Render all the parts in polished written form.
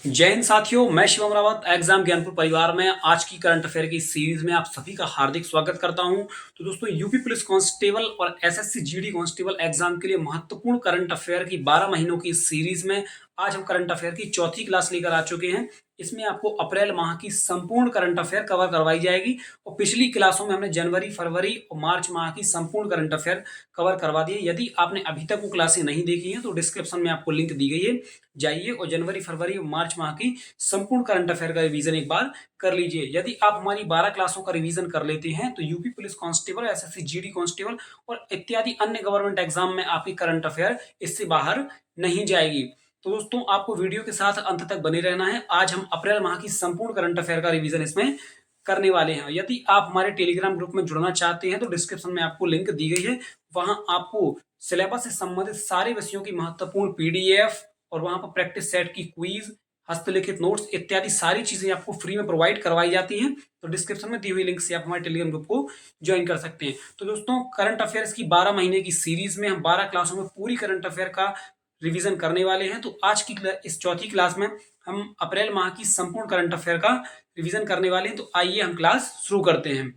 जय हिंद साथियों, मैं शिवम रावत एग्जाम ज्ञानपुर परिवार में आज की करंट अफेयर की सीरीज में आप सभी का हार्दिक स्वागत करता हूं। तो दोस्तों, यूपी पुलिस कांस्टेबल और एसएससी जीडी कांस्टेबल एग्जाम के लिए महत्वपूर्ण करंट अफेयर की 12 महीनों की सीरीज में आज हम करंट अफेयर की चौथी क्लास लेकर आ चुके हैं। इसमें आपको अप्रैल माह की संपूर्ण करंट अफेयर कवर करवाई जाएगी और पिछली क्लासों में हमने जनवरी, फरवरी और मार्च माह की संपूर्ण करंट अफेयर कवर करवा दिए। यदि आपने अभी तक वो क्लासें नहीं देखी हैं तो डिस्क्रिप्शन में आपको लिंक दी गई है, जाइए और जनवरी, फरवरी और मार्च माह की संपूर्ण करंट अफेयर का रिवीजन एक बार कर लीजिए। यदि आप हमारी 12 क्लासों का रिवीजन कर लेते हैं तो UP police constable, SSC GD constable और इत्यादि अन्य गवर्नमेंट एग्जाम में आपकी करंट अफेयर इससे बाहर नहीं जाएगी। तो दोस्तों, आपको वीडियो के साथ अंत तक बने रहना है। आज हम अप्रैल माह की संपूर्ण करंट अफेयर का रिवीजन इसमें करने वाले हैं। यदि आप हमारे टेलीग्राम ग्रुप में जुड़ना चाहते हैं तो डिस्क्रिप्शन में आपको लिंक दी गई है। वहां आपको सिलेबस से संबंधित सारे विषयों की महत्वपूर्ण पीडीएफ और वहां पर प्रैक्टिस सेट की क्विज, हस्तलिखित नोट्स इत्यादि सारी चीजें आपको फ्री में प्रोवाइड करवाई जाती हैं। तो डिस्क्रिप्शन में दी हुई लिंक से आप हमारे टेलीग्राम ग्रुप को ज्वाइन कर सकते हैं। तो दोस्तों, करंट अफेयर्स की 12 महीने की सीरीज में हम 12 क्लासों में पूरी करंट अफेयर का रिवीजन करने वाले हैं। तो आज की इस चौथी क्लास में हम अप्रैल माह की संपूर्ण करंट अफेयर का रिवीजन करने वाले हैं। तो आइए हम क्लास शुरू करते हैं।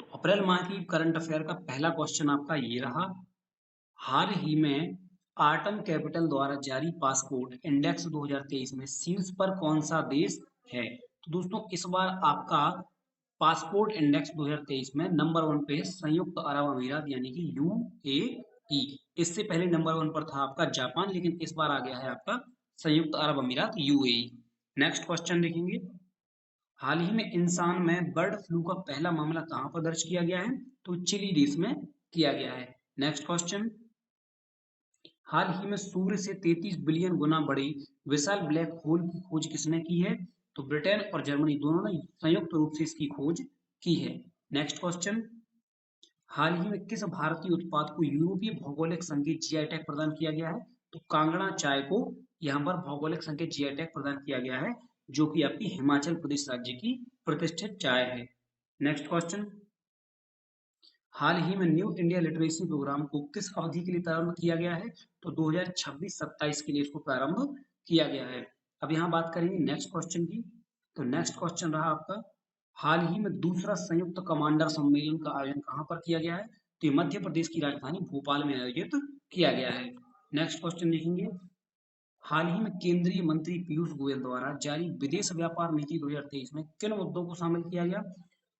तो अप्रैल माह की करंट अफेयर का पहला क्वेश्चन आपका ये रहा। हाल ही में आर्टन कैपिटल द्वारा जारी पासपोर्ट इंडेक्स 2023 में शीर्ष पर कौन सा देश है? तो दोस्तों, इस बार आपका पासपोर्ट इंडेक्स 2023 में नंबर 1 पे है संयुक्त अरब अमीरात यानी कि यूएई। इससे पहले नंबर 1 पर था आपका जापान, लेकिन इस बार आ गया है आपका संयुक्त अरब अमीरात यूएई। नेक्स्ट क्वेश्चन देखेंगे। हाल ही में इंसान में बर्ड फ्लू का पहला मामला कहां पर दर्ज किया गया है? तो चिली देश में किया गया है। Next question. हाल ही में सूर्य से 33 बिलियन गुना बड़ी विशाल ब्लैक होल की खोज किसने की है? तो ब्रिटेन और जर्मनी दोनों ने संयुक्त रूप से इसकी खोज की है। Next question. हाल ही में किस भारतीय उत्पाद को यूरोपीय भौगोलिक संकेत जीआई टैग प्रदान किया गया है? तो कांगड़ा चाय को यहाँ पर भौगोलिक संकेत जीआई टैग प्रदान किया गया है, जो कि आपकी हिमाचल प्रदेश राज्य की प्रतिष्ठित चाय है। Next question. हाल ही में न्यू इंडिया लिटरेसी प्रोग्राम को किस अवधि के लिए प्रारंभ किया गया है? तो 2026-27 के लिए इसको प्रारंभ किया गया है। अब यहाँ बात करेंगे नेक्स्ट क्वेश्चन की। तो नेक्स्ट क्वेश्चन रहा आपका, हाल ही में दूसरा संयुक्त कमांडर सम्मेलन का आयोजन कहाँ पर किया गया है? तो ये मध्य प्रदेश की राजधानी भोपाल में आयोजित किया गया है। नेक्स्ट क्वेश्चन देखेंगे। हाल ही में केंद्रीय मंत्री पीयूष गोयल द्वारा जारी विदेश व्यापार नीति 2023 में किन मुद्दों को शामिल किया गया?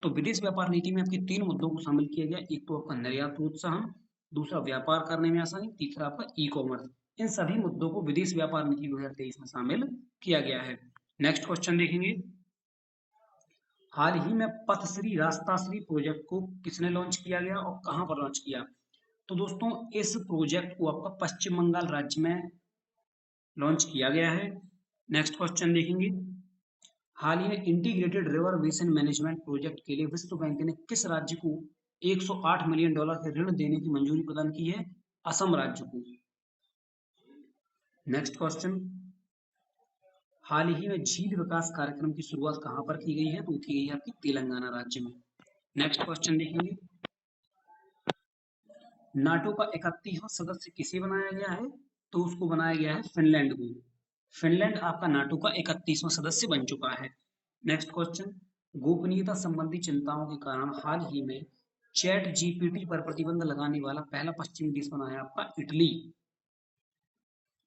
तो विदेश व्यापार नीति में आपके 3 मुद्दों को शामिल किया गया। एक तो आपका निर्यात प्रोत्साहन, दूसरा व्यापार करने में आसानी, तीसरा आपका ई कॉमर्स। इन सभी मुद्दों को विदेश व्यापार नीति 2023 में शामिल किया गया है। नेक्स्ट क्वेश्चन देखेंगे। हाल ही में पथश्री रास्ताश्री प्रोजेक्ट को किसने लॉन्च किया गया और कहां पर लॉन्च किया? तो दोस्तों, इस प्रोजेक्ट को आपका पश्चिम बंगाल राज्य में लॉन्च किया गया है। नेक्स्ट क्वेश्चन देखेंगे। हाल ही में integrated river basin management project के लिए विश्व बैंक ने किस राज्य को 108 मिलियन डॉलर के ऋण देने की मंजूरी प्रदान की है? असम राज्य को। Next question. हाल ही में झील विकास कार्यक्रम की शुरुआत कहां पर की गई है? तो की गई है आपकी तेलंगाना राज्य में। नेक्स्ट क्वेश्चन देखेंगे। नाटो का 31वां सदस्य किसे बनाया गया है? तो उसको बनाया गया है फिनलैंड को। फिनलैंड आपका नाटो का 31वां सदस्य बन चुका है। Next question. गोपनीयता संबंधी चिंताओं के कारण हाल ही में चैट जीपीटी पर प्रतिबंध लगाने वाला पहला पश्चिमी देश बना है आपका इटली।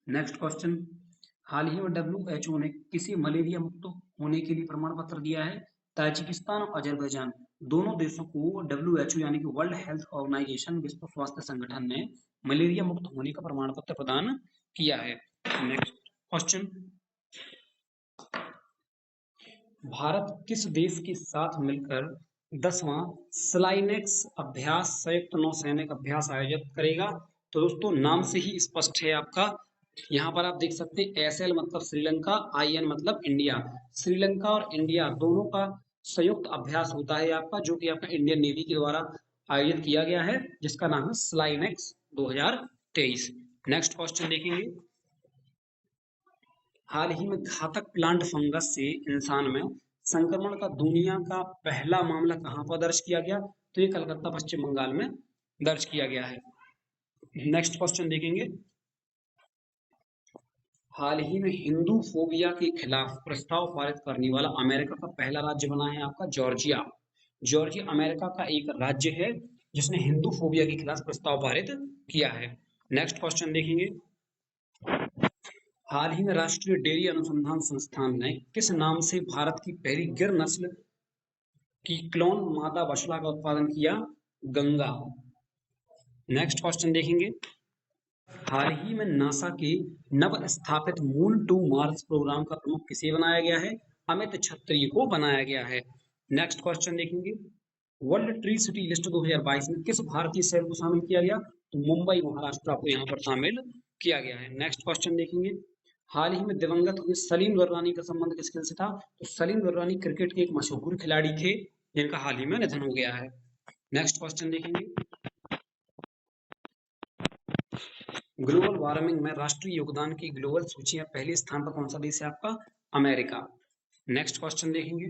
Next question. हाल ही में डब्ल्यूएचओ ने किसे मलेरिया मुक्त होने के लिए प्रमाण पत्र दिया है? ताजिकिस्तान और अजरबैजान दोनों देशों को डब्ल्यूएचओ यानी कि वर्ल्ड हेल्थ ऑर्गेनाइजेशन, विश्व स्वास्थ्य संगठन ने मलेरिया मुक्त होने का प्रमाण पत्र प्रदान किया है। Next question. भारत किस देश के साथ मिलकर 10वां स्लाइनेक्स अभ्यास संयुक्त नौसैनिक अभ्यास आयोजित करेगा? तो दोस्तों, नाम से ही स्पष्ट है आपका। यहाँ पर आप देख सकते हैं एसएल मतलब श्रीलंका, आईएन मतलब इंडिया। श्रीलंका और इंडिया दोनों का संयुक्त अभ्यास होता है आपका, जो कि आपका इंडियन नेवी के द्वारा आयोजित किया गया है, जिसका नाम है स्लाइनेक्स 2023। नेक्स्ट क्वेश्चन देखेंगे। हाल ही में घातक प्लांट फंगस से इंसान में संक्रमण का दुनिया का पहला मामला कहां पर दर्ज किया गया? तो ये कलकत्ता पश्चिम बंगाल में दर्ज किया गया है। नेक्स्ट क्वेश्चन देखेंगे। हाल ही में हिंदू फोबिया के खिलाफ प्रस्ताव पारित करने वाला अमेरिका का पहला राज्य बना है आपका जॉर्जिया। जॉर्जिया अमेरिका का एक राज्य है जिसने हिंदू फोबिया के खिलाफ प्रस्ताव पारित किया है। नेक्स्ट क्वेश्चन देखेंगे। हाल ही में राष्ट्रीय डेयरी अनुसंधान संस्थान ने किस नाम से भारत की पहली गिर नस्ल की क्लोन मादा बछड़ा का उत्पादन किया? गंगा। नेक्स्ट क्वेश्चन देखेंगे। हाल ही में नासा के नव स्थापित मून टू मार्स प्रोग्राम का प्रमुख किसे बनाया गया है? अमित छत्री को बनाया गया है। नेक्स्ट क्वेश्चन देखेंगे। वर्ल्ड ट्री सिटी लिस्ट 2022 में किस भारतीय शहर को शामिल किया गया? तो मुंबई महाराष्ट्र को यहाँ पर शामिल किया गया है। नेक्स्ट क्वेश्चन देखेंगे। हाल ही में दिवंगत हुए सलीम दुर्रानी का संबंध किस खेल से था? तो सलीम दुर्रानी क्रिकेट के एक मशहूर खिलाड़ी थे जिनका हाल ही में निधन हो गया है। नेक्स्ट क्वेश्चन देखेंगे। ग्लोबल वार्मिंग में राष्ट्रीय योगदान की ग्लोबल सूची में पहले स्थान पर कौन सा देश है आपका? अमेरिका। नेक्स्ट क्वेश्चन देखेंगे।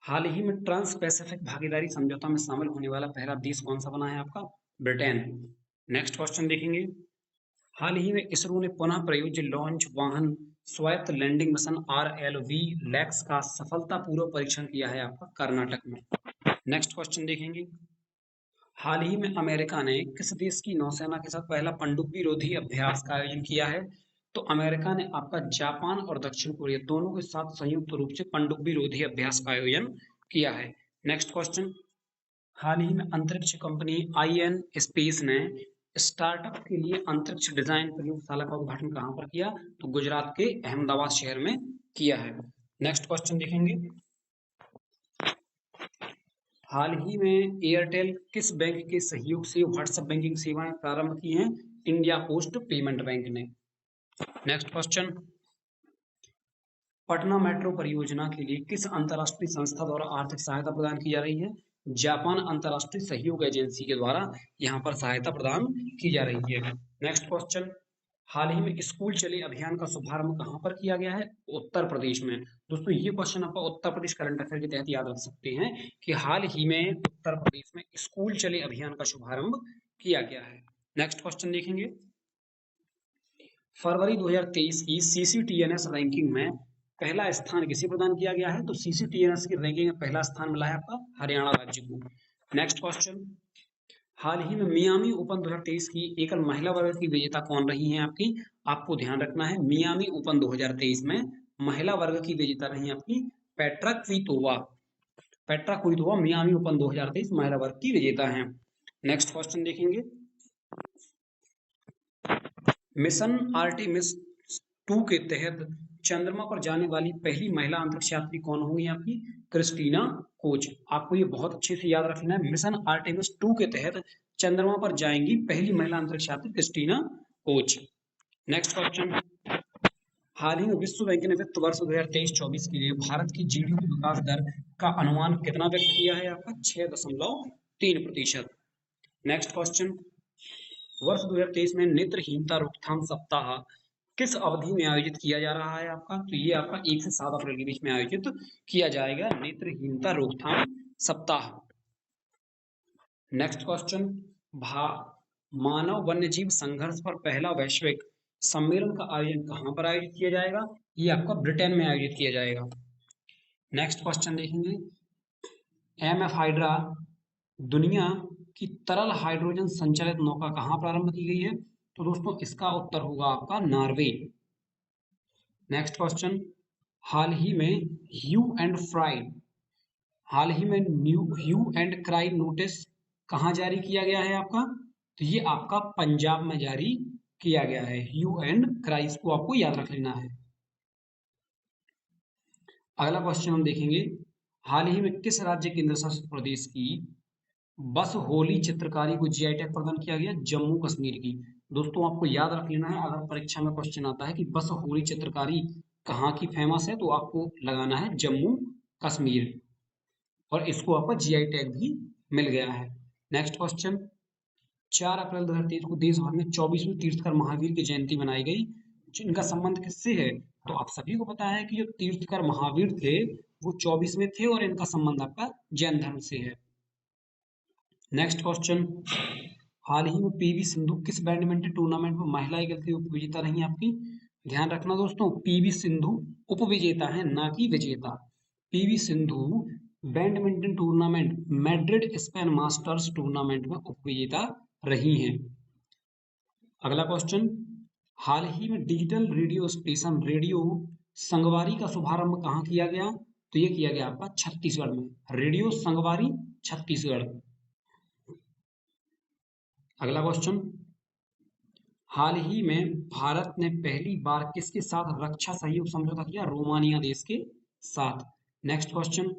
हाल ही में ट्रांस पैसिफिक भागीदारी समझौता में शामिल होने वाला पहला देश कौन सा बना है आपका? ब्रिटेन। नेक्स्ट क्वेश्चन देखेंगे। हाल ही में इसरो ने पुनः प्रयोज्य लॉन्च वाहन स्वायत्त लैंडिंग मिशन RLV लैक्स का सफलतापूर्वक परीक्षण किया है आपका कर्नाटक में। नेक्स्ट क्वेश्चन देखेंगे। हाल ही में अमेरिका ने किस देश की नौसेना के साथ पहला पनडुब्बी रोधी अभ्यास का आयोजन किया है? तो अमेरिका ने आपका जापान और दक्षिण कोरिया दोनों के साथ संयुक्त रूप से पनडुब्बी रोधी अभ्यास का आयोजन किया है। Next question. हाल ही में अंतरिक्ष कंपनी IN स्पेस ने स्टार्टअप के लिए अंतरिक्ष डिजाइन प्रयोगशाला का उद्घाटन कहाँ पर किया? तो गुजरात के अहमदाबाद शहर में किया है। नेक्स्ट क्वेश्चन देखेंगे। हाल ही में एयरटेल किस बैंक के सहयोग से व्हाट्सएप बैंकिंग सेवाएं प्रारंभ की हैं? इंडिया पोस्ट पेमेंट बैंक ने। Next question. पटना मेट्रो परियोजना के लिए किस अंतरराष्ट्रीय संस्था द्वारा आर्थिक सहायता प्रदान की जा रही है? जापान अंतरराष्ट्रीय सहयोग एजेंसी के द्वारा यहाँ पर सहायता प्रदान की जा रही है। Next question. हाल ही में स्कूल चले अभियान का शुभारंभ कहाँ पर किया गया है? उत्तर प्रदेश में। दोस्तों ये क्वेश्चन आप उत्तर प्रदेश करंट अफेयर के तहत याद रख सकते हैं कि हाल ही में उत्तर प्रदेश में स्कूल चले अभियान का शुभारंभ किया गया है। नेक्स्ट क्वेश्चन देखेंगे। फरवरी 2023 की CCTNS रैंकिंग में पहला स्थान किसे प्रदान किया गया है? तो CCTNS की रैंकिंग में पहला स्थान मिला है आपका हरियाणा राज्य को। Next question. हाल ही में मियामी ओपन 2023 की एकल महिला वर्ग की विजेता कौन रही हैं आपकी? आपको ध्यान रखना है मियामी ओपन 2023 में महिला वर्ग की विजेता रही आपकी Petra Kvitova. Petra Kvitova Miami open 2023 महिला वर्ग की विजेता हैं। नेक्स्ट क्वेश्चन देखेंगे। मिशन आर्टेमिस 2 के तहत चंद्रमा पर जाने वाली पहली महिला अंतरिक्ष यात्री कौन होंगी आपकी? Christina Koch. आपको ये बहुत अच्छे से याद रखना है। मिशन आर्टेमिस 2 के तहत चंद्रमा पर जाएंगी पहली महिला अंतरिक्ष यात्री क्रिस्टीना कोच। Next question. हाल ही में विश्व बैंक ने वित्त वर्ष 2023-24 के लिए भारत की GDP विकास दर का अनुमान कितना व्यक्त किया है आपका? 6.3%। Next question. वर्ष 2023 में नेत्रहीनता रोकथाम सप्ताह किस अवधि में आयोजित किया जा रहा है आपका? तो ये आपका 1 से 7 अप्रैल के बीच में आयोजित किया जाएगा नेत्रहीनता रोकथाम सप्ताह। Next question. मानव वन्यजीव संघर्ष पर पहला वैश्विक सम्मेलन का आयोजन कहाँ पर आयोजित किया जाएगा? ये आपका ब्रिटेन में आयोजित किया जाएगा। नेक्स्ट क्वेश्चन देखेंगे। MF हाइड्रा दुनिया की तरल हाइड्रोजन संचालित नौका कहाँ प्रारंभ की गई है? तो दोस्तों इसका उत्तर होगा आपका नॉर्वे। Next question. हाल ही में ह्यू एंड क्राई नोटिस कहाँ जारी किया गया है आपका? तो ये आपका पंजाब में जारी किया गया है। ह्यू एंड क्राई को आपको याद रख लेना है। अगला क्वेश्चन हम देखेंगे। हाल ही में किस राज्य केंद्र शासित प्रदेश की बस होली चित्रकारी को GI टैग प्रदान किया गया? जम्मू कश्मीर की। दोस्तों आपको याद रख लेना है, अगर परीक्षा में क्वेश्चन आता है कि बस होली चित्रकारी कहाँ की फेमस है तो आपको लगाना है जम्मू कश्मीर, और इसको आपका GI टैग भी मिल गया है। Next question. 4 अप्रैल 2023 को देश भर में 24वें तीर्थकर महावीर की जयंती मनाई गई। इनका संबंध किससे है? तो आप सभी को पता है कि जो तीर्थकर महावीर थे वो 24वें थे और इनका संबंध आपका जैन धर्म से है। Next question. हाल ही में PV सिंधु किस बैडमिंटन टूर्नामेंट में महिला एकल की उपविजेता रही आपकी? ध्यान रखना दोस्तों, पीवी सिंधु उपविजेता है, ना कि विजेता। PV Sindhu badminton tournament Madrid Spain masters tournament में उपविजेता रही हैं। अगला क्वेश्चन, हाल ही में डिजिटल रेडियो स्टेशन रेडियो संगवारी का शुभारंभ कहाँ किया गया? तो ये किया गया आपका छत्तीसगढ़ में, रेडियो संगवारी छत्तीसगढ़। अगला क्वेश्चन, हाल ही में भारत ने पहली बार किसके साथ रक्षा सहयोग समझौता किया? रोमानिया देश के साथ। नेक्स्ट क्वेश्चन,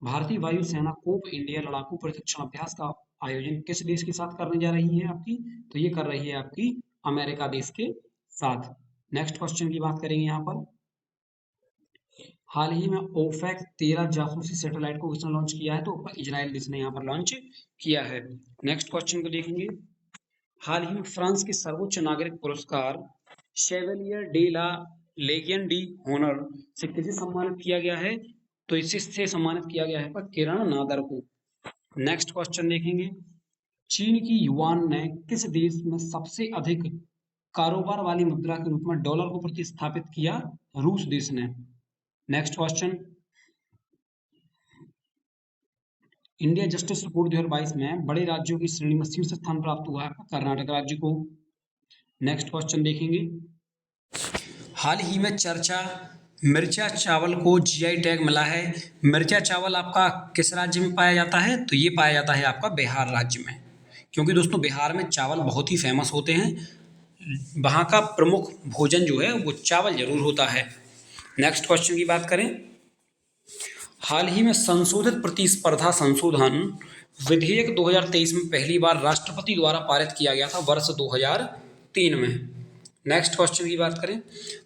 भारतीय वायुसेना कोप इंडिया लड़ाकू प्रशिक्षण अभ्यास का आयोजन किस देश के साथ करने जा रही है आपकी? तो ये कर रही है आपकी अमेरिका देश के साथ। नेक्स्ट क्वेश्चन की बात करेंगे यहाँ पर, हाल ही में ओफेक 13 जासूसी सैटेलाइट को किसने लॉन्च किया है? तो इजराइल देश ने यहाँ पर लॉन्च किया है। नेक्स्ट क्वेश्चन को देखेंगे, हाल ही में फ्रांस के सर्वोच्च नागरिक पुरस्कार Chevalier de la Legion de honneur से किसे सम्मानित किया गया है? तो इससे सम्मानित किया गया है किरण नादर को। नेक्स्ट क्वेश्चन देखेंगे, चीन की युआन ने किस देश में सबसे अधिक कारोबार वाली मुद्रा के रूप में डॉलर को प्रतिस्थापित किया? रूस देश ने। Next question, India justice report 2022 में बड़े राज्यों की श्रेणी में शीर्ष स्थान प्राप्त हुआ है कर्नाटक राज्य को। नेक्स्ट क्वेश्चन देखेंगे, हाल ही में चर्चा मिर्चा चावल को जीआई टैग मिला है। मिर्चा चावल आपका किस राज्य में पाया जाता है? तो ये पाया जाता है आपका बिहार राज्य में, क्योंकि दोस्तों बिहार में चावल बहुत ही फेमस होते हैं, वहाँ का प्रमुख भोजन जो है वो चावल जरूर होता है। नेक्स्ट क्वेश्चन की बात करें, हाल ही में संशोधित प्रतिस्पर्धा संशोधन विधेयक 2023 में पहली बार राष्ट्रपति द्वारा पारित किया गया था वर्ष 2003 में। नेक्स्ट क्वेश्चन की बात करें,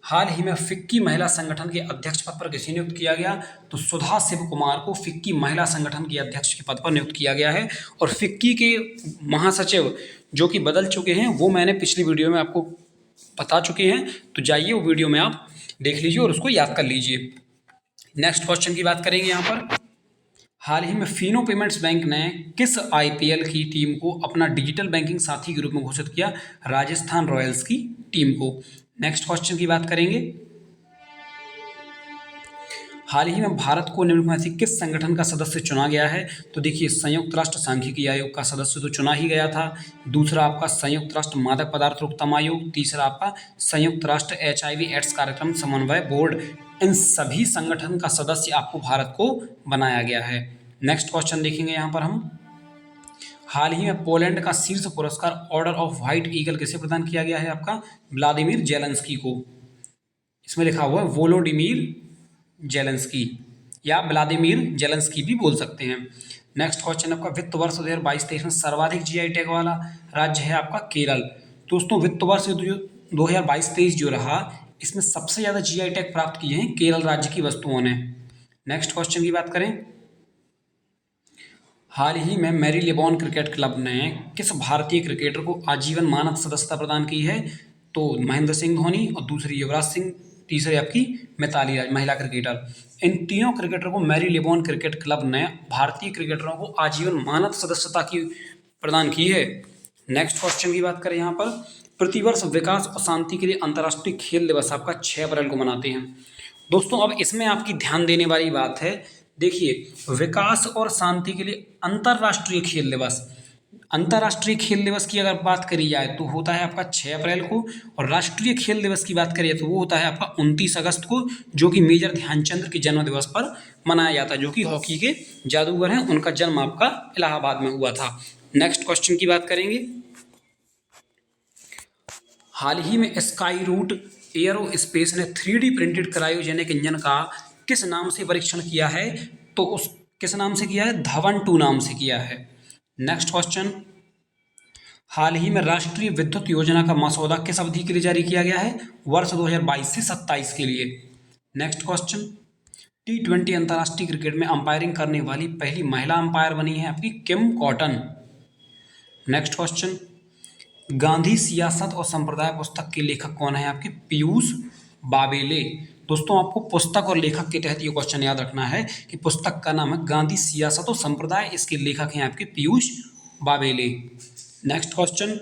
हाल ही में फिक्की महिला संगठन के अध्यक्ष पद पर किसे नियुक्त किया गया? तो सुधा शिव कुमार को फिक्की महिला संगठन के अध्यक्ष के पद पर नियुक्त किया गया है। और फिक्की के महासचिव जो कि बदल चुके हैं वो मैंने पिछली वीडियो में आपको बता चुके हैं, तो जाइए वो वीडियो में आप देख लीजिए और उसको याद कर लीजिए। नेक्स्ट क्वेश्चन की बात करेंगे यहाँ पर, हाल ही में फिनो पेमेंट्स बैंक ने किस आईपीएल की टीम को अपना डिजिटल बैंकिंग साथी के रूप में घोषित किया? राजस्थान रॉयल्स की टीम को। नेक्स्ट क्वेश्चन की बात करेंगे, हाल ही में भारत को निम्न में से किस संगठन का सदस्य चुना गया है? तो देखिए, संयुक्त राष्ट्र सांख्यिकी आयोग का सदस्य तो चुना ही गया था, दूसरा आपका संयुक्त राष्ट्र मादक पदार्थ रोकथाम आयोग, तीसरा आपका संयुक्त राष्ट्र HIV एड्स कार्यक्रम समन्वय बोर्ड। इन सभी संगठन का सदस्य आपको भारत को बनाया गया है। नेक्स्ट क्वेश्चन देखेंगे यहाँ पर हम, हाल ही में पोलैंड का शीर्ष पुरस्कार ऑर्डर ऑफ व्हाइट ईगल किसे प्रदान किया गया है? आपका व्लादिमीर जेलेंस्की को। इसमें लिखा हुआ है वोलोडिमीर जेलेंस्की या व्लादिमीर जेलेंस्की भी बोल सकते हैं। नेक्स्ट क्वेश्चन आपका, वित्त वर्ष 2022-23 में सर्वाधिक जीआई टैग वाला राज्य है आपका केरल। दोस्तों वित्त वर्ष 2022-23 जो रहा, इसमें सबसे ज्यादा जीआई टैग प्राप्त किए हैं केरल राज्य की वस्तुओं ने। नेक्स्ट क्वेश्चन की बात करें, हाल ही में मैरी लेबॉन क्रिकेट क्लब ने किस भारतीय क्रिकेटर को आजीवन मानद सदस्यता प्रदान की है? तो महेंद्र सिंह धोनी, और दूसरी युवराज सिंह, तीसरी आपकी मिताली राज महिला क्रिकेटर। इन तीनों क्रिकेटर को मैरी लेबॉन क्रिकेट क्लब ने भारतीय क्रिकेटरों को आजीवन मानद सदस्यता की प्रदान की है। नेक्स्ट क्वेश्चन की बात करें यहाँ पर, प्रतिवर्ष विकास और शांति के लिए अंतर्राष्ट्रीय खेल दिवस आपका 6 अप्रैल को मनाते हैं। दोस्तों अब इसमें आपकी ध्यान देने वाली बात है, देखिए विकास और शांति के लिए अंतर्राष्ट्रीय खेल दिवस, अंतर्राष्ट्रीय खेल दिवस की अगर बात करी जाए तो होता है आपका 6 अप्रैल को, और राष्ट्रीय खेल दिवस की बात करिए तो वो होता है आपका 29 अगस्त को, जो कि मेजर ध्यानचंद के जन्म दिवस पर मनाया जाता है, जो कि हॉकी के जादूगर हैं, उनका जन्म आपका इलाहाबाद में हुआ था। नेक्स्ट क्वेश्चन की बात करेंगे, हाल ही में स्काई रूट एयरोस्पेस ने 3D प्रिंटेड क्रायोजेनिक इंजन का किस नाम से परीक्षण किया है? तो उस किस नाम से किया है? धवन 2 नाम से किया है। नेक्स्ट क्वेश्चन, हाल ही में राष्ट्रीय विद्युत योजना का मसौदा किस अवधि के लिए जारी किया गया है? वर्ष 2022 से 27 के लिए। नेक्स्ट क्वेश्चन, T20 अंतर्राष्ट्रीय क्रिकेट में अंपायरिंग करने वाली पहली महिला अंपायर बनी है आपकी किम कॉटन। नेक्स्ट क्वेश्चन, गांधी सियासत और संप्रदाय पुस्तक के लेखक कौन है आपके? पीयूष बाबेले। दोस्तों आपको पुस्तक और लेखक के तहत ये क्वेश्चन याद रखना है कि पुस्तक का नाम है गांधी सियासत और संप्रदाय, इसके लेखक हैं आपके पीयूष बाबेले। नेक्स्ट क्वेश्चन,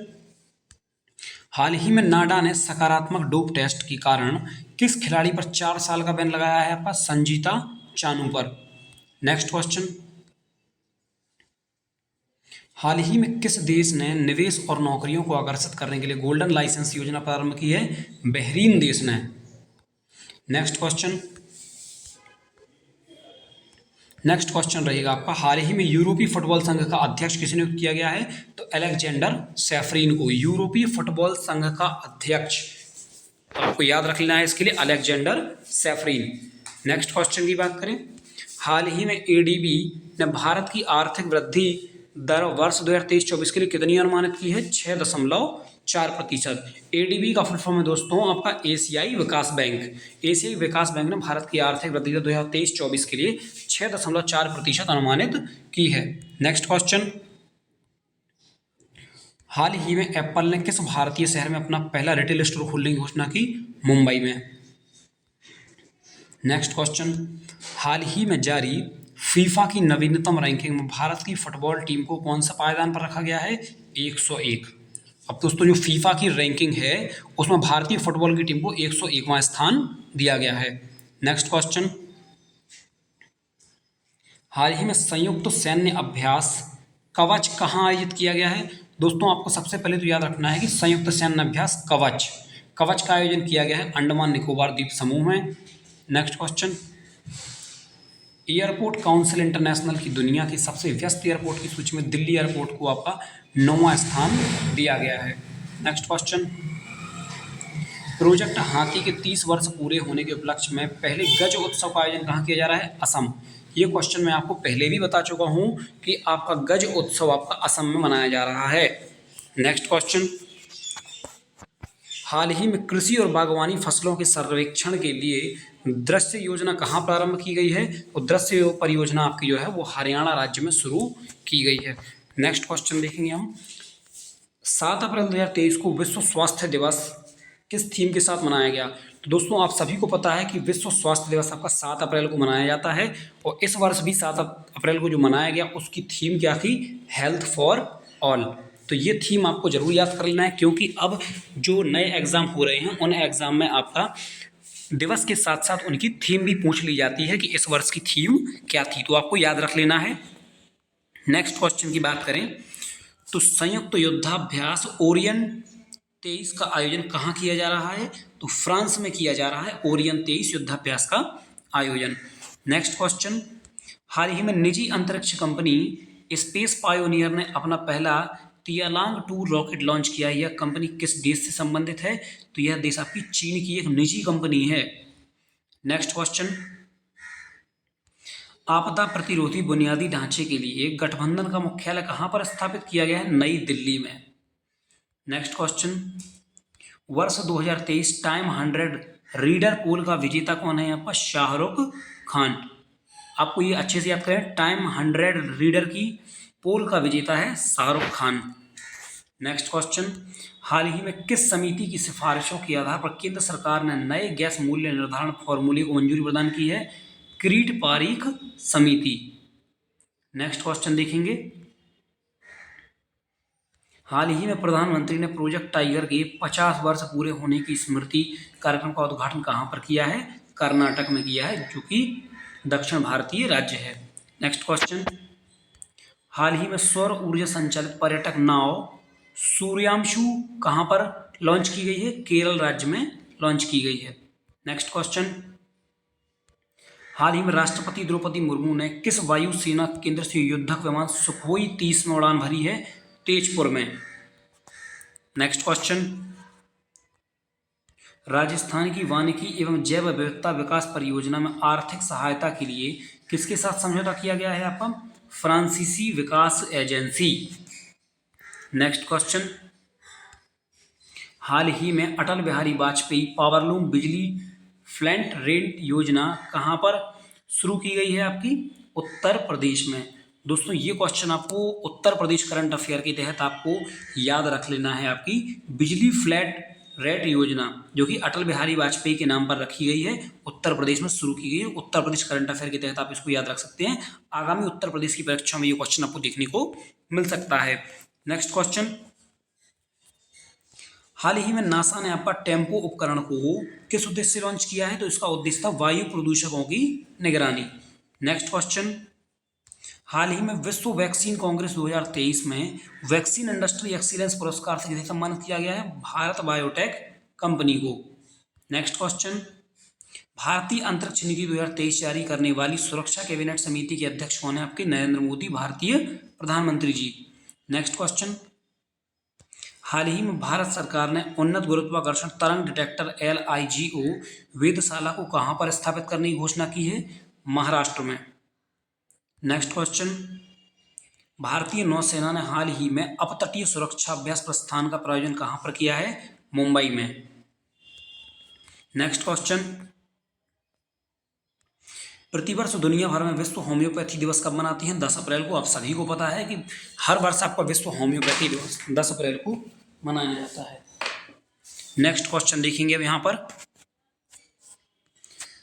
हाल ही में नाडा ने सकारात्मक डोप टेस्ट के कारण किस खिलाड़ी पर 4 साल का बैन लगाया है आपका? संजीता चानू पर। नेक्स्ट क्वेश्चन, हाल ही में किस देश ने निवेश और नौकरियों को आकर्षित करने के लिए गोल्डन लाइसेंस योजना प्रारंभ की है? बहरीन देश ने। नेक्स्ट क्वेश्चन, नेक्स्ट क्वेश्चन रहेगा आपका, हाल ही में यूरोपीय फुटबॉल संघ का अध्यक्ष किसे नियुक्त किया गया है? तो अलेक्जेंडर सैफरीन को यूरोपीय फुटबॉल संघ का अध्यक्ष, तो आपको याद रख लेना है इसके लिए अलेक्जेंडर सैफरीन। नेक्स्ट क्वेश्चन की बात करें, हाल ही में एडीबी ने भारत की आर्थिक वृद्धि दर वर्ष 2023-24 के लिए कितनी अनुमानित की है? 6.4%। एडीबी का फुल फॉर्म है दोस्तों आपका एशियाई विकास बैंक। एशियाई विकास बैंक ने भारत की आर्थिक वृद्धि दर 2023-24 के लिए 6.4% अनुमानित की है। नेक्स्ट क्वेश्चन, हाल ही में एप्पल ने किस भारतीय शहर में अपना पहला रिटेल स्टोर खोलने की घोषणा की? मुंबई में। नेक्स्ट क्वेश्चन, हाल ही में जारी फीफा की नवीनतम रैंकिंग में भारत की फुटबॉल टीम को कौन सा पायदान पर रखा गया है? 101। अब दोस्तों जो फीफा की रैंकिंग है उसमें भारतीय फुटबॉल की टीम को 101वां स्थान दिया गया है। नेक्स्ट क्वेश्चन, हाल ही में संयुक्त सैन्य अभ्यास कवच कहाँ आयोजित किया गया है? दोस्तों आपको सबसे पहले तो याद रखना है कि संयुक्त सैन्य अभ्यास कवच का आयोजन किया गया है अंडमान निकोबार द्वीप समूह में। Next question, airport council international की दुनिया की सबसे व्यस्त एयरपोर्ट की सूची में दिल्ली एयरपोर्ट को आपका 9वां स्थान दिया गया है। नेक्स्ट क्वेश्चन, प्रोजेक्ट हाथी के 30 वर्ष पूरे होने के उपलक्ष्य में पहले गज उत्सव का आयोजन कहाँ किया जा रहा है? असम। ये क्वेश्चन मैं आपको पहले भी बता चुका हूँ कि आपका गज उत्सव आपका असम में मनाया जा रहा है। नेक्स्ट क्वेश्चन, हाल ही में कृषि और बागवानी फसलों के सर्वेक्षण के लिए दृश्य योजना कहाँ प्रारंभ की गई है? तो दृश्य परियोजना आपकी जो है वो हरियाणा राज्य में शुरू की गई है। नेक्स्ट क्वेश्चन देखेंगे हम, 7 अप्रैल 2023 को विश्व स्वास्थ्य दिवस किस थीम के साथ मनाया गया? तो दोस्तों आप सभी को पता है कि विश्व स्वास्थ्य दिवस आपका 7 अप्रैल को मनाया जाता है और इस वर्ष भी 7 अप्रैल को जो मनाया गया उसकी थीम क्या थी? Health for all. तो ये थीम आपको जरूर याद कर लेना है क्योंकि अब जो नए एग्जाम हो रहे हैं उन एग्जाम में आपका दिवस के साथ साथ उनकी थीम भी पूछ ली जाती है कि इस वर्ष की थीम क्या थी, तो आपको याद रख लेना है। नेक्स्ट क्वेश्चन की बात करें तो संयुक्त युद्धाभ्यास ओरियन 23 का आयोजन कहाँ किया जा रहा है? तो फ्रांस में किया जा रहा है ओरियन 23 युद्धाभ्यास का आयोजन। नेक्स्ट क्वेश्चन, हाल ही में निजी अंतरिक्ष कंपनी स्पेस पायोनियर ने अपना पहला तियालांग 2 रॉकेट लॉन्च किया है। यह कंपनी किस देश से संबंधित है? तो यह देश आपकी चीन की एक निजी कंपनी है। नेक्स्ट क्वेश्चन, आपदा प्रतिरोधी बुनियादी ढांचे के लिए गठबंधन का मुख्यालय कहाँ पर स्थापित किया गया है? नई दिल्ली में। नेक्स्ट क्वेश्चन, वर्ष 2023 टाइम 100 रीडर पोल का विजेता कौन है? यहाँ पर शाहरुख खान। आपको ये अच्छे से याद करें, टाइम 100 रीडर की पोल का विजेता है शाहरुख खान। नेक्स्ट क्वेश्चन, हाल ही में किस समिति की सिफारिशों के आधार पर केंद्र सरकार ने नए गैस मूल्य निर्धारण फॉर्मूले को मंजूरी प्रदान की है? किरीट पारीख समिति। नेक्स्ट क्वेश्चन देखेंगे, हाल ही में प्रधानमंत्री ने प्रोजेक्ट टाइगर के 50 वर्ष पूरे होने की स्मृति कार्यक्रम का उद्घाटन कहाँ पर किया है? कर्नाटक में किया है जो कि दक्षिण भारतीय राज्य है। नेक्स्ट क्वेश्चन, हाल ही में सौर ऊर्जा संचालित पर्यटक नाव सूर्यांशु कहाँ पर लॉन्च की गई है? केरल राज्य में लॉन्च की गई है। नेक्स्ट क्वेश्चन, हाल ही में राष्ट्रपति द्रौपदी मुर्मू ने किस वायुसेना केंद्र से युद्धक विमान सुखोई 30 में उड़ान भरी है? तेजपुर में। नेक्स्ट क्वेश्चन, राजस्थान की वानिकी एवं जैव विविधता विकास परियोजना में आर्थिक सहायता के लिए किसके साथ समझौता किया गया है? आपका फ्रांसीसी विकास एजेंसी। नेक्स्ट क्वेश्चन, हाल ही में अटल बिहारी वाजपेयी पावरलूम बिजली प्लांट रेंट योजना कहाँ पर शुरू की गई है? आपकी उत्तर प्रदेश में। दोस्तों ये क्वेश्चन आपको उत्तर प्रदेश करंट अफेयर के तहत आपको याद रख लेना है। आपकी बिजली फ्लैट रेट योजना जो कि अटल बिहारी वाजपेयी के नाम पर रखी गई है, उत्तर प्रदेश में शुरू की गई है। उत्तर प्रदेश करंट अफेयर के तहत आप इसको याद रख सकते हैं। आगामी उत्तर प्रदेश की परीक्षा में ये क्वेश्चन आपको देखने को मिल सकता है। नेक्स्ट क्वेश्चन, हाल ही में नासा ने आपका टेम्पो उपकरण को किस उद्देश्य से लॉन्च किया है? तो इसका उद्देश्य था वायु प्रदूषकों की निगरानी। नेक्स्ट क्वेश्चन, हाल ही में विश्व वैक्सीन कांग्रेस 2023 में वैक्सीन इंडस्ट्री एक्सीलेंस पुरस्कार से किसे सम्मानित किया गया है? भारत बायोटेक कंपनी को। नेक्स्ट क्वेश्चन, भारतीय अंतरिक्ष नीति 2023 जारी करने वाली सुरक्षा कैबिनेट समिति के अध्यक्ष कौन है? आपके नरेंद्र मोदी, भारतीय प्रधानमंत्री जी। नेक्स्ट क्वेश्चन, हाल ही में भारत सरकार ने उन्नत गुरुत्वाकर्षण तरंग डिटेक्टर LIGO वेधशाला को कहां पर स्थापित करने की घोषणा की है? महाराष्ट्र में। नेक्स्ट क्वेश्चन, भारतीय नौसेना ने हाल ही में अपतटीय सुरक्षा अभ्यास प्रस्थान का प्रायोजन कहां पर किया है? मुंबई में। नेक्स्ट क्वेश्चन, प्रतिवर्ष दुनिया भर में विश्व होम्योपैथी दिवस कब मनाती हैं? 10 अप्रैल को। आप सभी को पता है कि हर वर्ष आपका विश्व होम्योपैथी दिवस 10 अप्रैल को मनाया जाता है। नेक्स्ट क्वेश्चन देखेंगे अब यहाँ पर,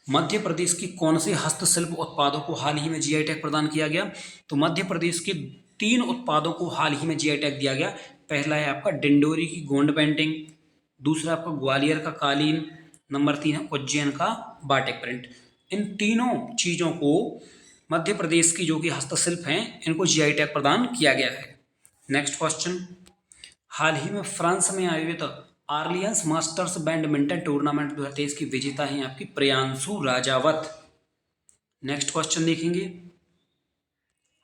मध्य प्रदेश की कौन से हस्तशिल्प उत्पादों को हाल ही में GI टैग प्रदान किया गया? तो मध्य प्रदेश के 3 उत्पादों को हाल ही में GI टैग दिया गया। पहला है आपका डिंडोरी की गोंड पेंटिंग, दूसरा आपका ग्वालियर का कालीन, नंबर 3 है उज्जैन का बाटिक प्रिंट। इन तीनों चीज़ों को मध्य प्रदेश की जो कि हस्तशिल्प हैं इनको GI टैग प्रदान किया गया है। नेक्स्ट क्वेश्चन, हाल ही में फ्रांस में आयोजित आर्लियंस मास्टर्स बैडमिंटन टूर्नामेंट 2023 की विजेता हैं आपकी प्रियांशु राजावत। नेक्स्ट क्वेश्चन देखेंगे,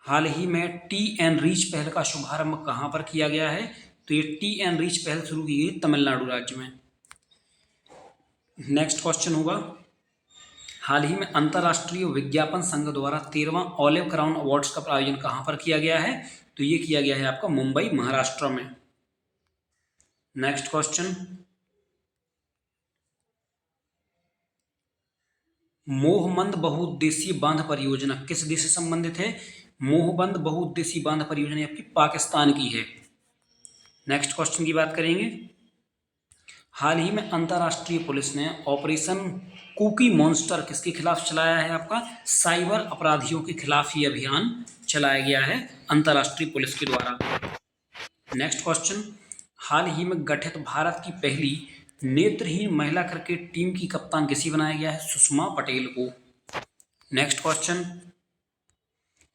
हाल ही में TN रीच पहल का शुभारंभ कहां पर किया गया है? तो ये TN रीच पहल शुरू की गई तमिलनाडु राज्य में। नेक्स्ट क्वेश्चन होगा, हाल ही में अंतर्राष्ट्रीय विज्ञापन संघ द्वारा 13वां ऑलिव क्राउन अवार्ड्स का आयोजन कहां पर किया गया है? तो ये किया गया है आपका मुंबई, महाराष्ट्र में। नेक्स्ट क्वेश्चन, मोहबंद बहुउद्देशीय बांध परियोजना किस देश से संबंधित है? मोहबंद बहुउद्देशीय बांध परियोजना आपकी पाकिस्तान की है। नेक्स्ट क्वेश्चन की बात करेंगे, हाल ही में अंतर्राष्ट्रीय पुलिस ने ऑपरेशन कुकी मॉन्स्टर किसके खिलाफ चलाया है? आपका साइबर अपराधियों के खिलाफ ये अभियान चलाया गया है अंतर्राष्ट्रीय पुलिस के द्वारा। नेक्स्ट क्वेश्चन, हाल ही में गठित भारत की पहली नेत्रहीन महिला क्रिकेट टीम की कप्तान किसे बनाया गया है? सुषमा पटेल को। Next question,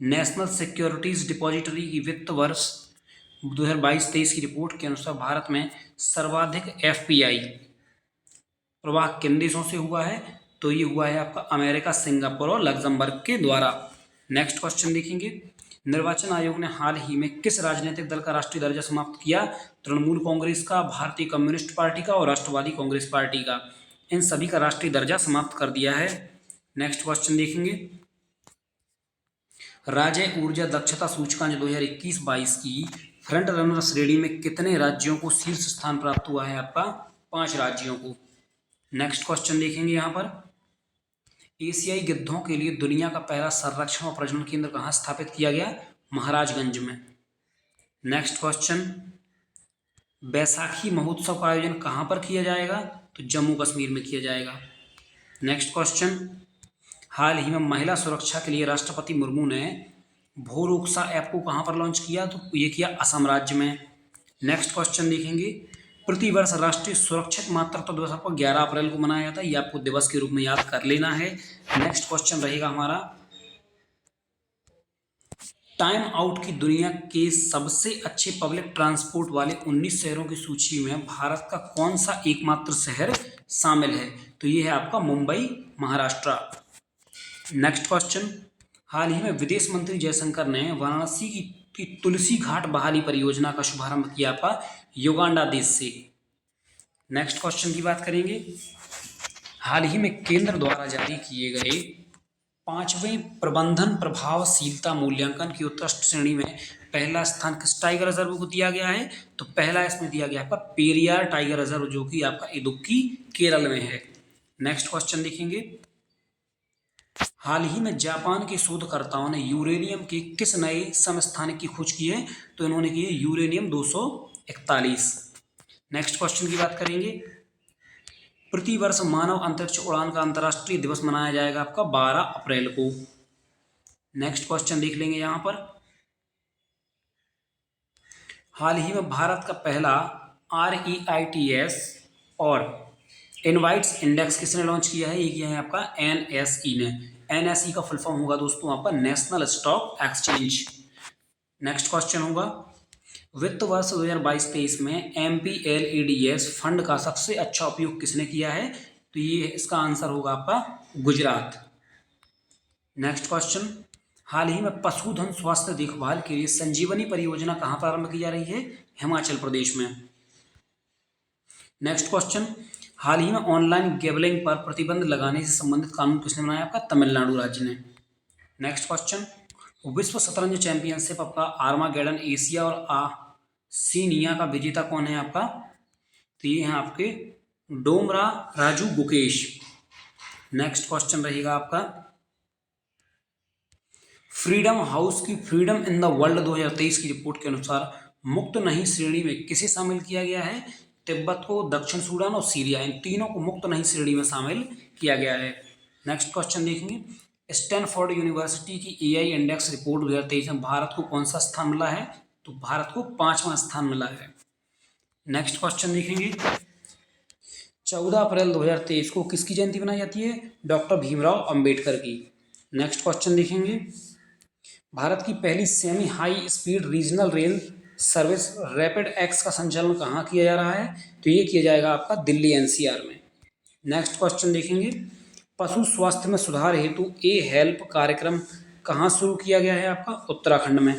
national securities depository की वित्त वर्ष 2022-23 की रिपोर्ट के अनुसार भारत में सर्वाधिक FPI प्रवाह किन देशों से हुआ है? तो ये हुआ है आपका अमेरिका, सिंगापुर और लग्जमबर्ग के द्वारा। नेक्स्ट क्वेश्चन देखेंगे, निर्वाचन आयोग ने हाल ही में किस राजनीतिक दल का राष्ट्रीय दर्जा समाप्त किया? तृणमूल कांग्रेस का, भारतीय कम्युनिस्ट पार्टी का और राष्ट्रवादी कांग्रेस पार्टी का। इन सभी का राष्ट्रीय दर्जा समाप्त कर दिया है। नेक्स्ट क्वेश्चन देखेंगे, राज्य ऊर्जा दक्षता सूचकांक 2021-22 की फ्रंट रनर श्रेणी में कितने राज्यों को शीर्ष स्थान प्राप्त हुआ है? आपका 5 राज्यों को। नेक्स्ट क्वेश्चन देखेंगे यहाँ पर, एशियाई गिद्धों के लिए दुनिया का पहला संरक्षण और प्रजनन केंद्र कहाँ स्थापित किया गया? महाराजगंज में। नेक्स्ट क्वेश्चन, बैसाखी महोत्सव का आयोजन कहाँ पर किया जाएगा? तो जम्मू कश्मीर में किया जाएगा। नेक्स्ट क्वेश्चन, हाल ही में महिला सुरक्षा के लिए राष्ट्रपति मुर्मू ने भोरुक्सा ऐप को कहाँ पर लॉन्च किया? तो ये किया असम राज्य में। नेक्स्ट क्वेश्चन देखेंगे, प्रतिवर्ष राष्ट्रीय सुरक्षित मातृत्व दिवस आपको 11 अप्रैल को मनाया जाता है, ये आपको दिवस के रूप में याद कर लेना है। नेक्स्ट क्वेश्चन रहेगा हमारा, टाइम आउट की दुनिया के सबसे अच्छे पब्लिक ट्रांसपोर्ट वाले 19 शहरों की सूची में भारत का कौन सा एकमात्र शहर शामिल है? तो ये है आपका मुंबई, महाराष्ट्र। नेक्स्ट क्वेश्चन, हाल ही में विदेश मंत्री जयशंकर ने वाराणसी की तुलसी घाट बहाली परियोजना का शुभारंभ किया आपका युगांडा देश से। नेक्स्ट क्वेश्चन की बात करेंगे, हाल ही में केंद्र द्वारा जारी किए गए 5वें प्रबंधन प्रभावशीलता मूल्यांकन की उत्कृष्ट श्रेणी में पहला स्थान किस टाइगर रिजर्व को दिया गया है? तो पहला इसमें दिया गया आपका पेरियार टाइगर रिजर्व, जो कि आपका इडुक्की, केरल में है। नेक्स्ट क्वेश्चन देखेंगे, हाल ही में जापान के शोधकर्ताओं ने यूरेनियम के किस नए समस्थानिक की खोज की है? तो इन्होंने की है यूरेनियम 241। नेक्स्ट क्वेश्चन की बात करेंगे, प्रतिवर्ष मानव अंतरिक्ष उड़ान का अंतर्राष्ट्रीय दिवस मनाया जाएगा आपका 12 अप्रैल को। नेक्स्ट क्वेश्चन देख लेंगे यहाँ पर, हाल ही में भारत का पहला REITS और इनवाइट्स इंडेक्स किसने लॉन्च किया है? ये किया है आपका NSE ने। NSE का फुल फॉर्म होगा दोस्तों आपका national stock exchange. Next question होगा, वित्त वर्ष 2022-23 में MPLADS फंड का सबसे अच्छा उपयोग किसने किया है? तो ये इसका आंसर होगा आपका गुजरात। नेक्स्ट क्वेश्चन, हाल ही में पशुधन स्वास्थ्य देखभाल के लिए संजीवनी परियोजना कहाँ प्रारंभ की जा रही है? हिमाचल प्रदेश में। नेक्स्ट क्वेश्चन, हाल ही में ऑनलाइन गैम्बलिंग पर प्रतिबंध लगाने से संबंधित कानून किसने बनाया? आपका तमिलनाडु राज्य ने। नेक्स्ट क्वेश्चन, विश्व शतरंज चैंपियनशिप आपका आर्मागेडन एशिया और आसिनिया का विजेता कौन है आपका? तो ये हैं आपके डोमरा राजू गुकेश। नेक्स्ट क्वेश्चन रहेगा आपका, फ्रीडम हाउस की फ्रीडम इन द वर्ल्ड 2023 की रिपोर्ट के अनुसार मुक्त नहीं श्रेणी में किसे शामिल किया गया है? तिब्बत को, दक्षिण सूडान और सीरिया, इन तीनों को मुक्त नहीं श्रेणी में शामिल किया गया है। नेक्स्ट क्वेश्चन देखेंगे, स्टैनफोर्ड यूनिवर्सिटी की AI इंडेक्स रिपोर्ट 2023 में भारत को कौन सा स्थान मिला है? तो भारत को 5वां स्थान मिला है। नेक्स्ट क्वेश्चन देखेंगे, 14 अप्रैल 2023 को किसकी जयंती मनाई जाती है? डॉक्टर भीमराव अंबेडकर की। नेक्स्ट क्वेश्चन देखेंगे, भारत की पहली semi high speed regional rail service rapid x का संचालन कहाँ किया जा रहा है? तो ये किया जाएगा आपका दिल्ली NCR में। नेक्स्ट क्वेश्चन देखेंगे, पशु स्वास्थ्य में सुधार हेतु हेल्प कार्यक्रम कहाँ शुरू किया गया है? आपका उत्तराखंड में।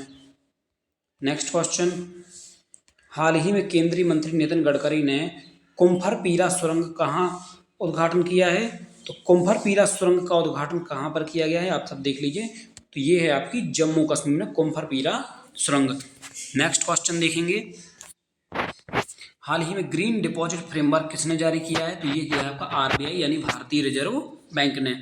नेक्स्ट क्वेश्चन, हाल ही में केंद्रीय मंत्री नितिन गडकरी ने कुम्फरपीला सुरंग कहाँ उद्घाटन किया है? तो कुम्फरपीला सुरंग का उद्घाटन कहाँ पर किया गया है? आप सब देख लीजिए, तो ये है आपकी जम्मू कश्मीर में कुम्फरपीला सुरंग। नेक्स्ट क्वेश्चन देखेंगे, हाल ही में ग्रीन डिपॉजिट फ्रेमवर्क किसने जारी किया है? तो ये किया है आपका RBI यानी भारतीय रिजर्व बैंक ने।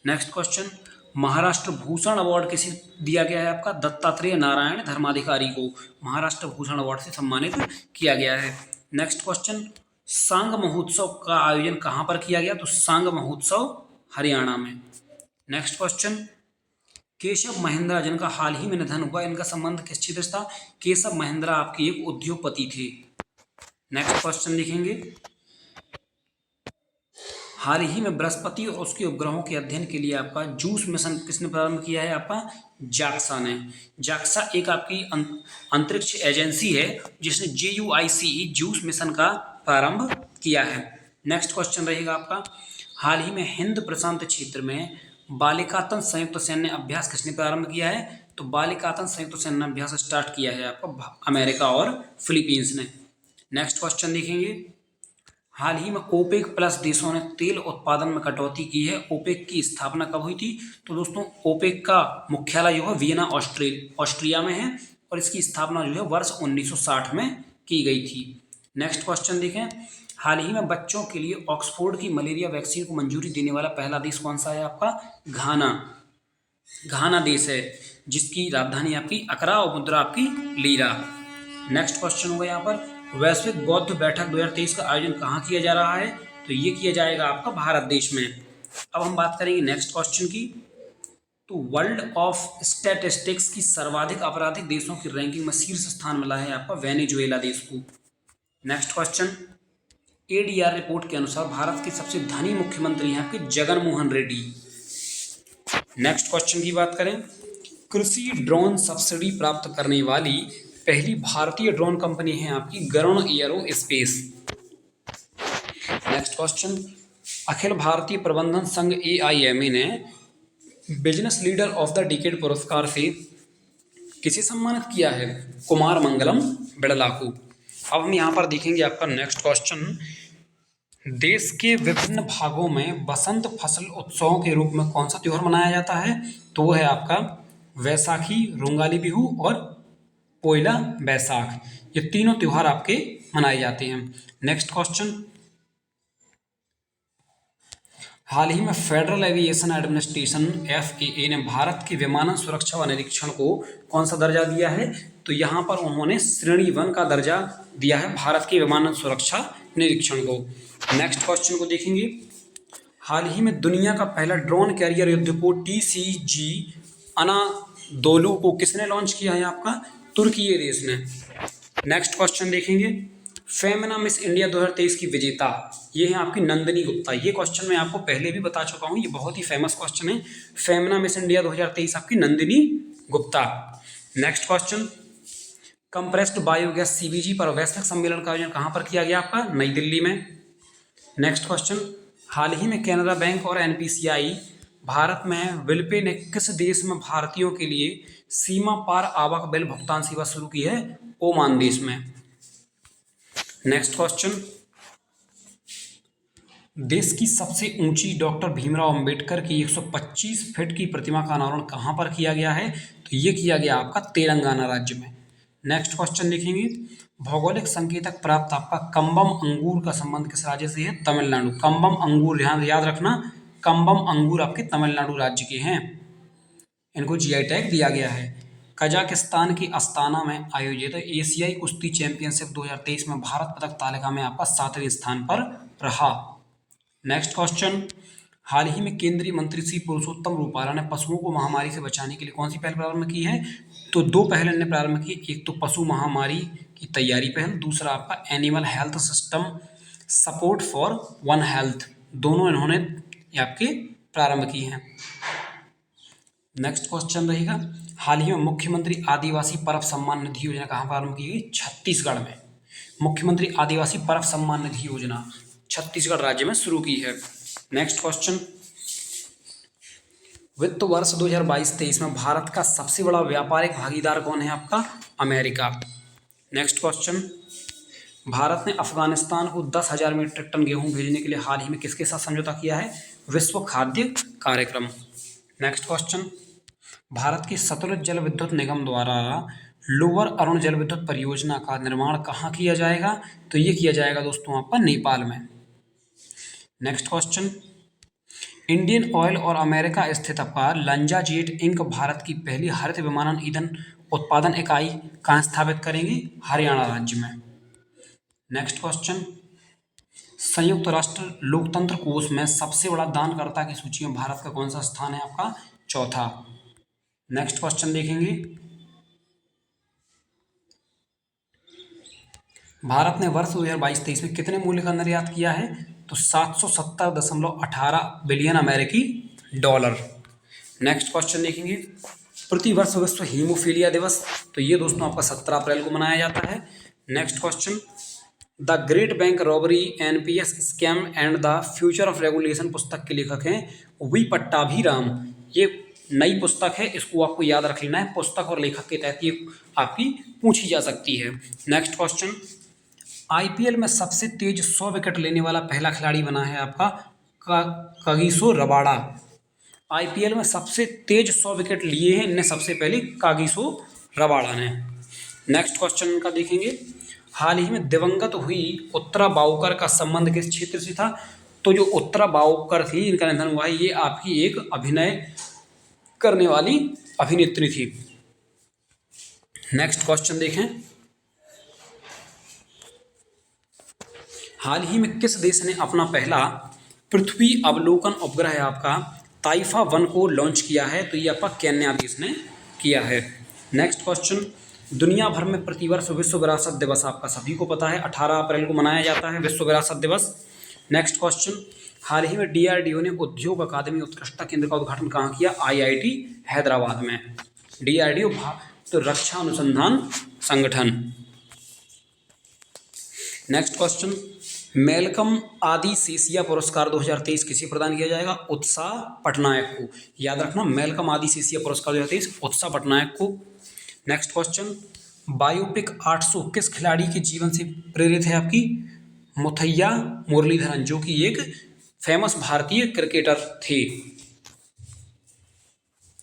Next question, Maharashtra Bhushan award किसे दिया गया है? आपका दत्तात्रेय नारायण धर्माधिकारी को महाराष्ट्र भूषण अवार्ड से सम्मानित किया गया है। नेक्स्ट क्वेश्चन, सांग महोत्सव का आयोजन कहाँ पर किया गया? तो सांग महोत्सव हरियाणा में। नेक्स्ट क्वेश्चन, केशव महिंद्रा जिनका हाल ही में निधन हुआ, इनका संबंध किस क्षेत्र से था? केशव महिंद्रा आपके एक उद्योगपति थे। नेक्स्ट क्वेश्चन देखेंगे, हाल ही में बृहस्पति और उसके उपग्रहों के अध्ययन के लिए आपका जूस मिशन किसने प्रारंभ किया है? आपका जाक्सा ने। जाक्सा एक आपकी अंतरिक्ष एजेंसी है जिसने JUICE जूस मिशन का प्रारंभ किया है। नेक्स्ट क्वेश्चन रहेगा आपका, हाल ही में हिंद प्रशांत क्षेत्र में बालिकातन संयुक्त सैन्य अभ्यास किसने प्रारंभ किया है? तो बालिकातन संयुक्त सैन्य अभ्यास स्टार्ट किया है आपका अमेरिका और फिलीपींस ने। नेक्स्ट क्वेश्चन देखेंगे, हाल ही में OPEC प्लस देशों ने तेल उत्पादन में कटौती की है। OPEC की स्थापना कब हुई थी? तो दोस्तों OPEC का मुख्यालय जो है वियना ऑस्ट्रिया में है और इसकी स्थापना जो है वर्ष 1960 में की गई थी। नेक्स्ट क्वेश्चन देखें, हाल ही में बच्चों के लिए ऑक्सफोर्ड की मलेरिया वैक्सीन को मंजूरी देने वाला पहला देश कौन सा है? आपका घाना। घाना देश है जिसकी राजधानी आपकी अकरा और मुद्रा आपकी लीरा। नेक्स्ट क्वेश्चन होगा यहाँ पर, वैश्विक बौद्ध बैठक 2023 का आयोजन कहाँ किया जा रहा है? तो ये किया जाएगा आपका भारत देश में। अब हम बात करेंगे नेक्स्ट क्वेश्चन की, तो वर्ल्ड ऑफ स्टैटिस्टिक्स की सर्वाधिक आपराधिक देशों की रैंकिंग में शीर्ष स्थान मिला है आपका वेनेजुएला देश को। नेक्स्ट क्वेश्चन, ADR रिपोर्ट के अनुसार भारत के सबसे धनी मुख्यमंत्री हैं आपके जगन मोहन रेड्डी। नेक्स्ट क्वेश्चन की बात करें, कृषि ड्रोन सब्सिडी प्राप्त करने वाली पहली भारतीय ड्रोन कंपनी है आपकी Garuda aerospace. Next question, Akhil Bharatiya प्रबंधन संघ AIMA ने business leader of the decade पुरस्कार से किसे सम्मानित किया है? कुमार मंगलम बिड़ला को। अब हम यहाँ पर देखेंगे आपका नेक्स्ट क्वेश्चन, देश के विभिन्न भागों में बसंत फसल उत्सवों के रूप में कौन सा त्योहार मनाया जाता है? तो वो है आपका वैसाखी, रोंगाली बिहू और पोइला बैसाख। ये तीनों त्योहार आपके मनाए जाते हैं। नेक्स्ट क्वेश्चन, हाल ही में फेडरल एविएशन एडमिनिस्ट्रेशन FAA ने भारत की विमानन सुरक्षा व निरीक्षण को कौन सा दर्जा दिया है? तो यहाँ पर उन्होंने श्रेणी 1 का दर्जा दिया है भारत के विमानन सुरक्षा निरीक्षण को। नेक्स्ट क्वेश्चन को देखेंगे, हाल ही में दुनिया का पहला ड्रोन कैरियर युद्धपोत TCG अनादोलू को किसने लॉन्च किया है? आपका तुर्की देश ने। नेक्स्ट क्वेश्चन देखेंगे, फेमिना मिस इंडिया 2023 की विजेता, ये है आपकी नंदिनी गुप्ता। ये क्वेश्चन मैं आपको पहले भी बता चुका हूँ, ये बहुत ही फेमस क्वेश्चन है। फेमिना मिस इंडिया 2023 आपकी Nandini Gupta. Next question, compressed biogas CBG पर वैश्विक सम्मेलन का आयोजन कहाँ पर किया गया आपका? नई दिल्ली में। नेक्स्ट क्वेश्चन, हाल ही में कैनरा बैंक और एनपीसीआई भारत में विल्पे ने किस देश में भारतीयों के लिए सीमा पार आवक बिल भुगतान सेवा शुरू की है? ओमान देश में। नेक्स्ट क्वेश्चन, देश की सबसे ऊंची डॉक्टर भीमराव अंबेडकर की 125 फीट की प्रतिमा का अनावरण कहाँ पर किया गया है? तो ये किया गया आपका तेलंगाना राज्य में। नेक्स्ट क्वेश्चन देखेंगे, भौगोलिक संकेतक प्राप्त आपका कम्बम अंगूर का संबंध किस राज्य से है? तमिलनाडु। कम्बम अंगूर ध्यान याद रखना, कम्बम अंगूर आपके तमिलनाडु राज्य के हैं, इनको जीआई टैग दिया गया है। कजाकिस्तान की अस्ताना में आयोजित एशियाई कुश्ती चैंपियनशिप 2023 में भारत पदक तालिका में आपका 7वें स्थान पर रहा। नेक्स्ट क्वेश्चन, हाल ही में केंद्रीय मंत्री श्री पुरुषोत्तम रूपाला ने पशुओं को महामारी से बचाने के लिए कौन सी पहल प्रारंभ की है? तो दो पहल इन्होंने प्रारंभ की, एक तो पशु महामारी की तैयारी पहल, दूसरा आपका animal health system support for one health, दोनों इन्होंने आपके प्रारंभ की हैं। नेक्स्ट क्वेश्चन रहेगा, हाल ही में मुख्यमंत्री आदिवासी परब सम्मान निधि योजना कहाँ प्रारंभ की गई? छत्तीसगढ़ में। मुख्यमंत्री आदिवासी परब सम्मान निधि योजना छत्तीसगढ़ राज्य में शुरू की है। नेक्स्ट क्वेश्चन, वित्त वर्ष 2022-23 में भारत का सबसे बड़ा व्यापारिक भागीदार कौन है आपका? अमेरिका। नेक्स्ट क्वेश्चन, भारत ने अफगानिस्तान को 10,000 मीट्रिक टन गेहूं भेजने के लिए हाल ही में किसके साथ समझौता किया है? विश्व खाद्य कार्यक्रम। नेक्स्ट क्वेश्चन, भारत की सतलुज जल विद्युत निगम द्वारा लोअर अरुण जल विद्युत परियोजना का निर्माण कहाँ किया जाएगा? तो ये किया जाएगा दोस्तों आपका नेपाल में। नेक्स्ट क्वेश्चन, इंडियन ऑयल और अमेरिका स्थित आपका लंजा जेट इंक भारत की पहली हरित विमानन ईंधन उत्पादन इकाई कहाँ स्थापित करेंगे? हरियाणा राज्य में। नेक्स्ट क्वेश्चन, संयुक्त राष्ट्र लोकतंत्र कोष में सबसे बड़ा दानकर्ता की सूची में भारत का कौन सा स्थान है आपका? चौथा। नेक्स्ट क्वेश्चन देखेंगे, भारत ने वर्ष 2022-23 में कितने मूल्य का निर्यात किया है? तो 770.18 बिलियन अमेरिकी डॉलर। नेक्स्ट क्वेश्चन देखेंगे, प्रतिवर्ष विश्व हीमोफीलिया दिवस, तो ये दोस्तों आपका 17 अप्रैल को मनाया जाता है। Next question, the great bank robbery NPS scam and the future of regulation पुस्तक के लेखक हैं वी पट्टाभीराम। ये नई पुस्तक है, इसको आपको याद रख लेना है, पुस्तक और लेखक के तहत ये आपकी पूछी जा सकती है। नेक्स्ट क्वेश्चन, आईपीएल में सबसे तेज 100 विकेट लेने वाला पहला खिलाड़ी बना है आपका कागिसो रबाड़ा। आईपीएल में सबसे तेज 100 विकेट लिए हैं इनने सबसे पहले कागिसो रबाड़ा ने। नेक्स्ट क्वेश्चन का देखेंगे, हाल ही में दिवंगत हुई उत्तरा बावकर का संबंध किस क्षेत्र से था? तो जो उत्तरा बावकर थी, इनका निधन हुआ है, ये आपकी एक अभिनय करने वाली अभिनेत्री थी। नेक्स्ट क्वेश्चन देखें, हाल ही में किस देश ने अपना पहला पृथ्वी अवलोकन उपग्रह आपका ताइफा 1 को लॉन्च किया है? तो ये आपका केन्या देश ने किया है। नेक्स्ट क्वेश्चन, दुनिया भर में प्रतिवर्ष विश्व विरासत दिवस आपका सभी को पता है 18 अप्रैल को मनाया जाता है विश्व विरासत दिवस। नेक्स्ट क्वेश्चन, हाल ही में डीआरडीओ ने उद्योग अकादमी उत्कृष्टता केंद्र का उद्घाटन कहाँ किया? आईआईटी हैदराबाद में। डीआरडीओ तो रक्षा अनुसंधान संगठन। नेक्स्ट क्वेश्चन, मेलकम आदि सेसिया पुरस्कार 2023 किसे प्रदान किया जाएगा? उत्साह पटनायक को। याद रखना, मेलकम आदि सेसिया पुरस्कार 2023 उत्साह पटनायक को। नेक्स्ट क्वेश्चन, बायोपिक 800 किस खिलाड़ी के जीवन से प्रेरित है आपकी? मुथैया मुरलीधरन, जो कि एक फेमस भारतीय क्रिकेटर थे।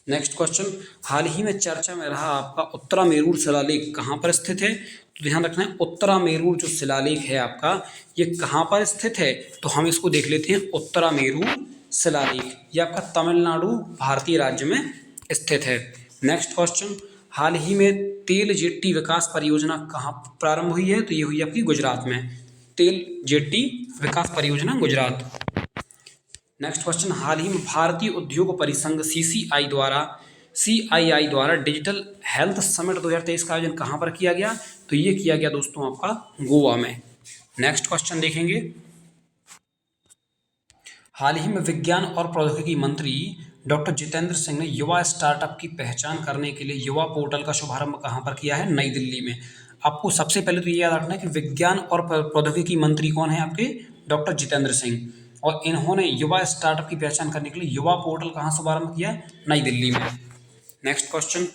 नेक्स्ट क्वेश्चन, हाल ही में चर्चा में रहा आपका उत्तरामेरूर शिलालेख कहाँ पर स्थित है? तो ध्यान रखना है, उत्तरामेरूर जो शिलालेख है आपका, ये कहाँ पर स्थित है? तो हम इसको देख लेते हैं। उत्तरामेरूर शिलालेख ये आपका तमिलनाडु भारतीय राज्य में स्थित है। नेक्स्ट क्वेश्चन, हाल ही में तेल जेट्टी विकास परियोजना कहाँ प्रारंभ हुई है? तो ये हुई आपकी गुजरात में, तेल जेट्टी विकास परियोजना गुजरात। नेक्स्ट क्वेश्चन, हाल ही में भारतीय उद्योग परिसंघ सीआईआई द्वारा डिजिटल हेल्थ समिट 2023 का आयोजन कहाँ पर किया गया? तो ये किया गया दोस्तों आपका गोवा में। नेक्स्ट क्वेश्चन देखेंगे, हाल ही में विज्ञान और प्रौद्योगिकी मंत्री डॉक्टर जितेंद्र सिंह ने युवा स्टार्टअप की पहचान करने के लिए युवा पोर्टल का शुभारंभ कहाँ पर किया है? नई दिल्ली में। आपको सबसे पहले तो ये याद रखना है कि विज्ञान और प्रौद्योगिकी मंत्री कौन है आपके? डॉक्टर जितेंद्र सिंह। और इन्होंने युवा स्टार्टअप की पहचान करने के लिए युवा पोर्टल कहाँ शुभारंभ किया है? नई दिल्ली में। नेक्स्ट क्वेश्चन,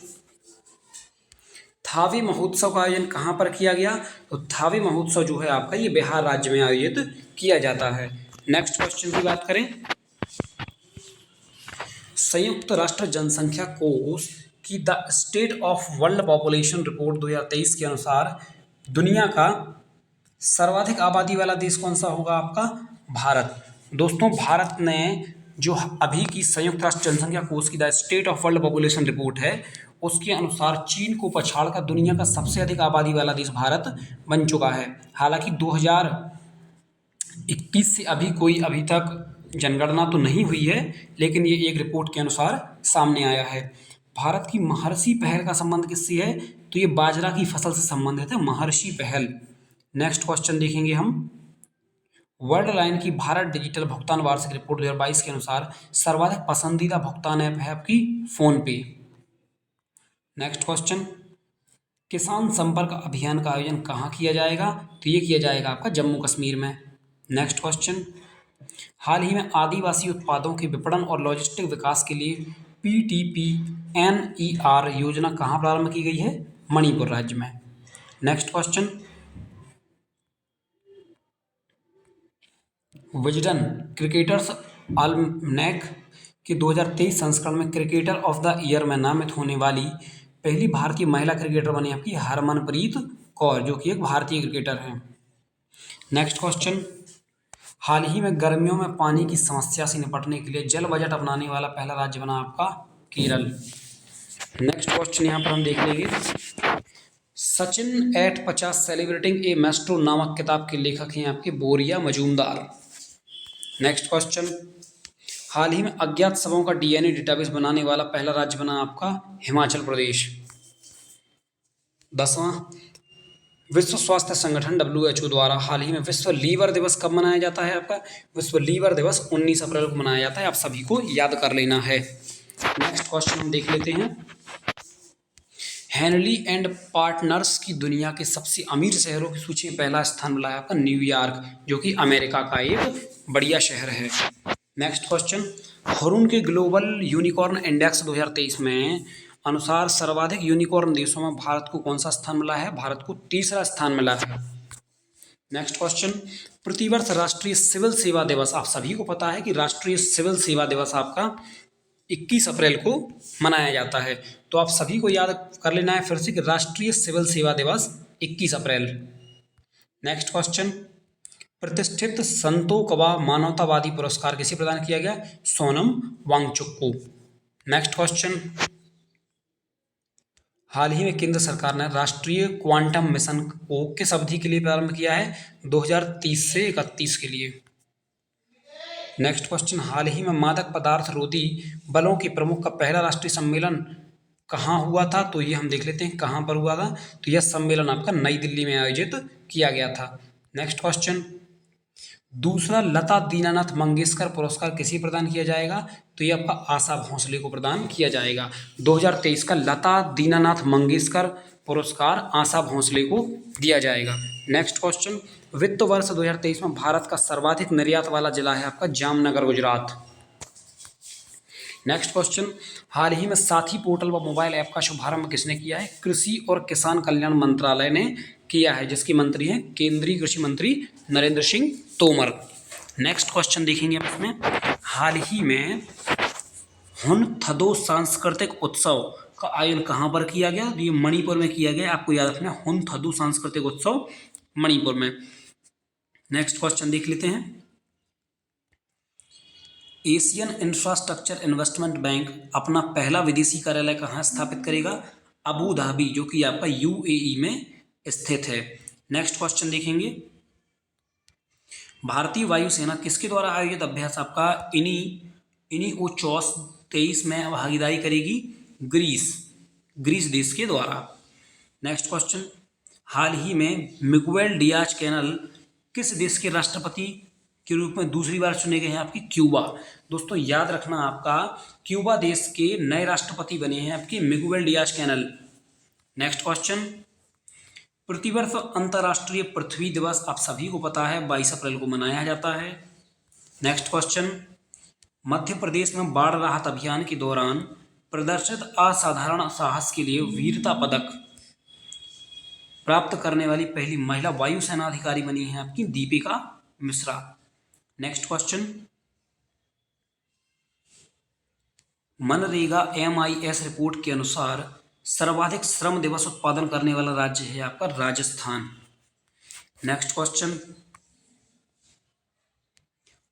थावे महोत्सव का आयोजन कहाँ पर किया गया? तो थावे महोत्सव जो है आपका ये बिहार राज्य में आयोजित किया जाता है। नेक्स्ट क्वेश्चन की बात करें, संयुक्त राष्ट्र जनसंख्या कोष की the state of world population report 2023 के अनुसार दुनिया का सर्वाधिक आबादी वाला देश कौन सा होगा आपका? भारत। दोस्तों, भारत ने जो अभी की संयुक्त राष्ट्र जनसंख्या कोष की the state of world population report है उसके अनुसार चीन को पछाड़कर दुनिया का सबसे अधिक आबादी वाला देश भारत बन चुका है। हालांकि 2021 से अभी तक जनगणना तो नहीं हुई है, लेकिन ये एक रिपोर्ट के अनुसार सामने आया है। भारत की महर्षि पहल का संबंध किससे है? तो ये बाजरा की फसल से संबंधित है, महर्षि पहल। नेक्स्ट क्वेश्चन देखेंगे हम, वर्ल्ड लाइन की भारत डिजिटल भुगतान वार्षिक रिपोर्ट 2022 के अनुसार सर्वाधिक पसंदीदा भुगतान ऐप है आपकी फोन पे। नेक्स्ट क्वेश्चन, किसान संपर्क अभियान का आयोजन कहाँ किया जाएगा? तो ये किया जाएगा आपका जम्मू कश्मीर में। नेक्स्ट क्वेश्चन, हाल ही में आदिवासी उत्पादों के विपणन और लॉजिस्टिक विकास के लिए PTPNER योजना कहाँ प्रारंभ की गई है? मणिपुर राज्य में। नेक्स्ट क्वेश्चन, विजडन क्रिकेटर्स आल्मनैक के 2023 संस्करण में क्रिकेटर ऑफ द ईयर में नामित होने वाली पहली भारतीय महिला क्रिकेटर बनी आपकी हरमनप्रीत कौर, जो कि एक भारतीय क्रिकेटर हैं। नेक्स्ट क्वेश्चन, हाल ही में गर्मियों में पानी की समस्या से निपटने के लिए जल बजट अपनाने वाला पहला राज्य बना आपका केरल। नेक्स्ट क्वेश्चन यहाँ पर हम देख लेंगे, सचिन एट 50 सेलिब्रेटिंग ए मेस्ट्रो नामक किताब के लेखक हैं आपके बोरिया मजूमदार। नेक्स्ट क्वेश्चन, हाल ही में अज्ञात शवों का DNA डेटाबेस बनाने वाला पहला राज्य बना आपका हिमाचल प्रदेश। 10वां, विश्व स्वास्थ्य संगठन WHO द्वारा हाल ही में विश्व लीवर दिवस कब मनाया जाता है आपका? विश्व लीवर दिवस 19 अप्रैल को मनाया जाता है, आप सभी को याद कर लेना है। नेक्स्ट क्वेश्चन हम देख लेते हैं, हेनली एंड पार्टनर्स की दुनिया के सबसे अमीर शहरों की सूची में पहला स्थान मिला है आपका न्यूयॉर्क, जो कि अमेरिका का एक बढ़िया शहर है। नेक्स्ट क्वेश्चन, हुरून के ग्लोबल यूनिकॉर्न इंडेक्स 2023 में अनुसार सर्वाधिक यूनिकॉर्न देशों में भारत को कौन सा स्थान मिला है? भारत को तीसरा स्थान मिला है। नेक्स्ट क्वेश्चन, प्रतिवर्ष राष्ट्रीय सिविल सेवा दिवस, आप सभी को पता है कि राष्ट्रीय सिविल सेवा दिवस आपका 21 अप्रैल को मनाया जाता है, तो आप सभी को याद कर लेना है फिर से कि राष्ट्रीय सिविल सेवा दिवस 21 अप्रैल। नेक्स्ट क्वेश्चन, प्रतिष्ठित संतोकवा मानवतावादी पुरस्कार किसे प्रदान किया गया? सोनम वांगचुक को। नेक्स्ट क्वेश्चन, हाल ही में केंद्र सरकार ने राष्ट्रीय क्वांटम मिशन को किस अवधि के लिए प्रारंभ किया है? 2030 से 31 के लिए। नेक्स्ट क्वेश्चन, हाल ही में मादक पदार्थ रोधी बलों के प्रमुख का पहला राष्ट्रीय सम्मेलन कहाँ हुआ था? तो ये हम देख लेते हैं कहाँ पर हुआ था। तो यह सम्मेलन आपका नई दिल्ली में आयोजित किया गया था। नेक्स्ट क्वेश्चन, दूसरा लता दीनानाथ मंगेशकर पुरस्कार किसे प्रदान किया जाएगा? तो ये आपका आशा भोसले को प्रदान किया जाएगा। 2023 का लता दीनानाथ मंगेशकर पुरस्कार आशा भोसले को दिया जाएगा। नेक्स्ट क्वेश्चन, वित्त वर्ष 2023 में भारत का सर्वाधिक निर्यात वाला जिला है आपका जामनगर गुजरात। नेक्स्ट क्वेश्चन, हाल ही में साथी पोर्टल व मोबाइल ऐप का शुभारंभ किसने किया है? कृषि और किसान कल्याण मंत्रालय ने किया है, जिसके मंत्री हैं केंद्रीय कृषि मंत्री नरेंद्र सिंह तोमर। नेक्स्ट क्वेश्चन देखेंगे आप इसमें, हाल ही में हुनथदो सांस्कृतिक उत्सव का आयोजन कहाँ पर किया गया? ये मणिपुर में किया गया, आपको याद रखना है हुनथदो सांस्कृतिक उत्सव मणिपुर में। नेक्स्ट क्वेश्चन देख लेते हैं, एशियन इंफ्रास्ट्रक्चर इन्वेस्टमेंट बैंक अपना पहला विदेशी कार्यालय कहाँ स्थापित करेगा? अबू धाबी, जो कि आपका UAE में स्थित है। नेक्स्ट क्वेश्चन देखेंगे, भारतीय वायुसेना किसके द्वारा आयोजित अभ्यास आपका इनिओचोस 23 में भागीदारी करेगी? ग्रीस देश के द्वारा। नेक्स्ट क्वेश्चन, हाल ही में मिगुएल डियाज कैनल किस देश के राष्ट्रपति के रूप में दूसरी बार चुने गए हैं? आपकी क्यूबा। दोस्तों याद रखना, आपका क्यूबा देश के नए राष्ट्रपति बने हैं आपके Miguel Diaz Canel. Next question, प्रतिवर्ष अंतर्राष्ट्रीय पृथ्वी दिवस आप सभी को पता है 22 अप्रैल को मनाया जाता है। नेक्स्ट क्वेश्चन, मध्य प्रदेश में बाढ़ राहत अभियान के दौरान प्रदर्शित असाधारण साहस के लिए वीरता पदक प्राप्त करने वाली पहली महिला वायुसेना अधिकारी बनी है आपकी Deepika Mishra. Next question, MNREGA MIS report के अनुसार सर्वाधिक श्रम दिवस उत्पादन करने वाला राज्य है आपका राजस्थान। नेक्स्ट क्वेश्चन,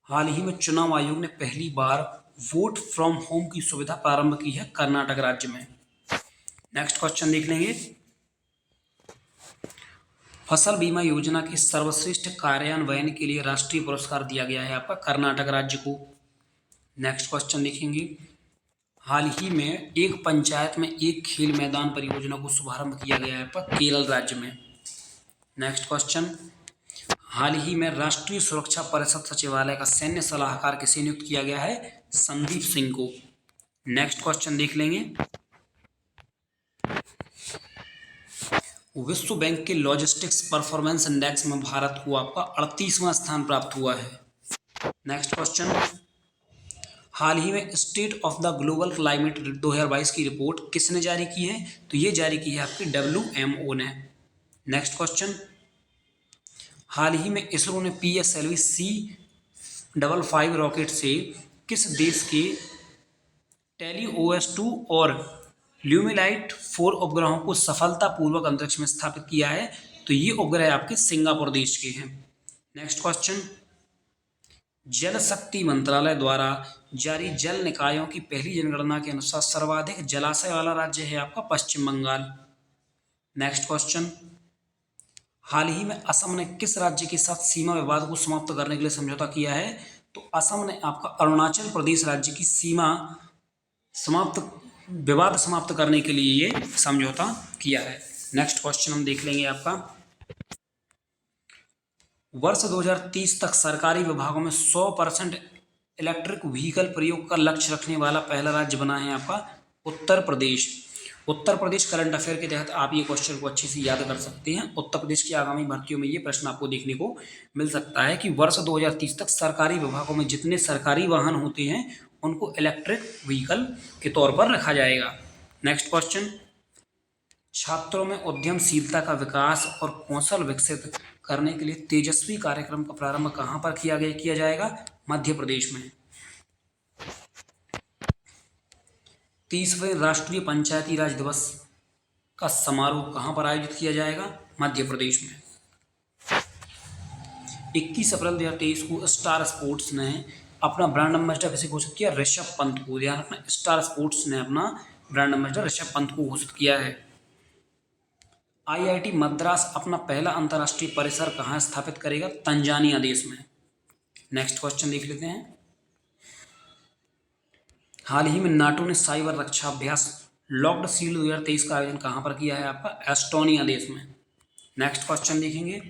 हाल ही में चुनाव आयोग ने पहली बार वोट फ्रॉम होम की सुविधा प्रारंभ की है कर्नाटक राज्य में। नेक्स्ट क्वेश्चन देख लेंगे, फसल बीमा योजना के सर्वश्रेष्ठ कार्यान्वयन के लिए राष्ट्रीय पुरस्कार दिया गया है आपका कर्नाटक राज्य को। नेक्स्ट क्वेश्चन देखेंगे, हाल ही में एक पंचायत में एक खेल मैदान परियोजना को शुभारंभ किया गया है आपका केरल राज्य में। नेक्स्ट क्वेश्चन, हाल ही में राष्ट्रीय सुरक्षा परिषद सचिवालय का सैन्य सलाहकार किसे नियुक्त किया गया है? संदीप सिंह को। नेक्स्ट क्वेश्चन देख लेंगे, विश्व बैंक के लॉजिस्टिक्स परफॉर्मेंस इंडेक्स में भारत को आपका 38वां स्थान प्राप्त हुआ है। नेक्स्ट क्वेश्चन, हाल ही में state of the global climate 2022 की रिपोर्ट किसने जारी की है? तो ये जारी की है आपकी WMO ने। नेक्स्ट क्वेश्चन, हाल ही में इसरो ने PSLV C55 रॉकेट से किस देश के टेलीओएस-2 और ल्यूमिलाइट 4 उपग्रहों को सफलतापूर्वक अंतरिक्ष में स्थापित किया है? तो ये उपग्रह आपके सिंगापुर देश के हैं। नेक्स्ट क्वेश्चन, जल शक्ति मंत्रालय द्वारा जारी जल निकायों की पहली जनगणना के अनुसार सर्वाधिक जलाशय वाला राज्य है आपका पश्चिम बंगाल। नेक्स्ट क्वेश्चन, हाल ही में असम ने किस राज्य के साथ सीमा विवाद को समाप्त करने के लिए समझौता किया है? तो असम ने आपका अरुणाचल प्रदेश राज्य की सीमा विवाद समाप्त करने के लिए ये समझौता किया है। नेक्स्ट क्वेश्चन हम देख लेंगे आपका, वर्ष 2030 तक सरकारी विभागों में 100% इलेक्ट्रिक व्हीकल प्रयोग का लक्ष्य रखने वाला पहला राज्य बना है आपका उत्तर प्रदेश। उत्तर प्रदेश करंट अफेयर के तहत आप ये क्वेश्चन को अच्छे से याद कर सकते हैं। उत्तर प्रदेश की आगामी भर्तियों में ये प्रश्न आपको देखने को मिल सकता है कि वर्ष 2030 तक सरकारी विभागों में जितने सरकारी वाहन होते हैं उनको इलेक्ट्रिक व्हीकल के तौर पर रखा जाएगा। नेक्स्ट क्वेश्चन, छात्रों में उद्यमशीलता का विकास और कौशल विकसित करने के लिए तेजस्वी कार्यक्रम का प्रारंभ कहाँ पर किया जाएगा? मध्य प्रदेश में। 30वें राष्ट्रीय पंचायती राज दिवस का समारोह कहाँ पर आयोजित किया जाएगा? मध्य प्रदेश में। 21 अप्रैल 2023 को स्टार स्पोर्ट्स ने अपना ब्रांड एम्बेसडर किसे घोषित किया? ऋषभ पंत को। ध्यान रखना, स्टार स्पोर्ट्स ने अपना ब्रांड एम्बेसडर ऋषभ पंत को घोषित किया है। IIT मद्रास अपना पहला अंतर्राष्ट्रीय परिसर कहाँ स्थापित करेगा? तंजानिया देश में। नेक्स्ट क्वेश्चन देख लेते हैं, हाल ही में नाटो ने साइबर रक्षा अभ्यास लॉक्ड शील्ड 2023 का आयोजन कहाँ पर किया है? आपका एस्टोनिया देश में। नेक्स्ट क्वेश्चन देखेंगे,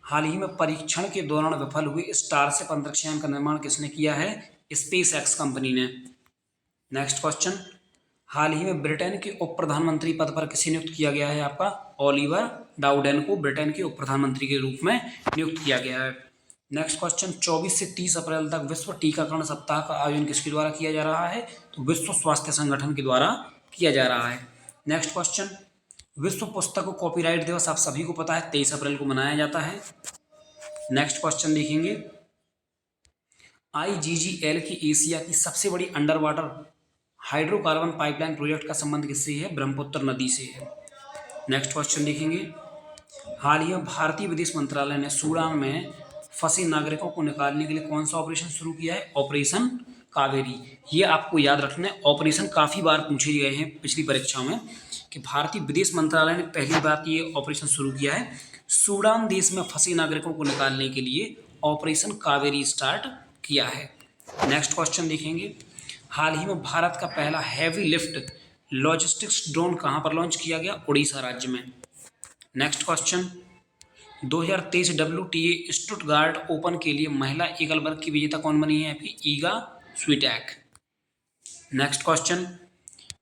हाल ही में परीक्षण के दौरान विफल हुए स्टारशिप अंतरिक्षयान का निर्माण किसने किया है? SpaceX कंपनी ने। नेक्स्ट क्वेश्चन, हाल ही में ब्रिटेन के उप प्रधानमंत्री पद पर किसे नियुक्त किया गया है? आपका ओलिवर डाउडेन को ब्रिटेन के उप प्रधानमंत्री के रूप में नियुक्त किया गया है। नेक्स्ट क्वेश्चन, 24 से 30 अप्रैल तक विश्व टीकाकरण सप्ताह का आयोजन किसके द्वारा किया जा रहा है? तो विश्व स्वास्थ्य संगठन के द्वारा किया जा रहा है। नेक्स्ट क्वेश्चन, विश्व पुस्तक कॉपीराइट दिवस आप सभी को पता है 23 अप्रैल को मनाया जाता है। नेक्स्ट क्वेश्चन देखेंगे, IGGL की एशिया की सबसे बड़ी under water hydrocarbon pipeline project का संबंध किससे है? ब्रह्मपुत्र नदी से है। नेक्स्ट क्वेश्चन देखेंगे, हाल ही में भारतीय विदेश मंत्रालय ने सूडान में फंसे नागरिकों को निकालने के लिए कौन सा ऑपरेशन शुरू किया है? ऑपरेशन कावेरी। ये आपको याद रखना है, ऑपरेशन काफ़ी बार पूछे गए हैं पिछली परीक्षाओं में कि भारतीय विदेश मंत्रालय ने पहली बार ये ऑपरेशन शुरू किया है सूडान देश में फंसे नागरिकों को निकालने के लिए ऑपरेशन कावेरी स्टार्ट किया है। नेक्स्ट क्वेश्चन देखेंगे, हाल ही में भारत का पहला हैवी लिफ्ट लॉजिस्टिक्स ड्रोन कहाँ पर लॉन्च किया गया? उड़ीसा राज्य में। Next question, 2023 WTA Stuttgart open के लिए महिला एकल वर्ग की विजेता कौन बनी है? आपकी ईगा स्वीटैक। नेक्स्ट क्वेश्चन,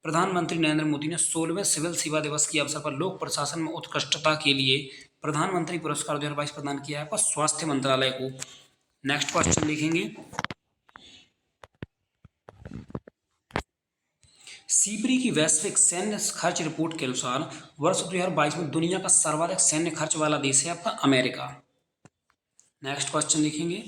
प्रधानमंत्री नरेंद्र मोदी ने 16वें सिविल सेवा दिवस के अवसर पर लोक प्रशासन में उत्कृष्टता के लिए प्रधानमंत्री पुरस्कार 2022 प्रदान किया है आपका स्वास्थ्य मंत्रालय को। नेक्स्ट क्वेश्चन देखेंगे, सीबरी की वैश्विक सैन्य खर्च रिपोर्ट के अनुसार वर्ष 2022 में दुनिया का सर्वाधिक सैन्य खर्च वाला देश है आपका अमेरिका। नेक्स्ट क्वेश्चन देखेंगे,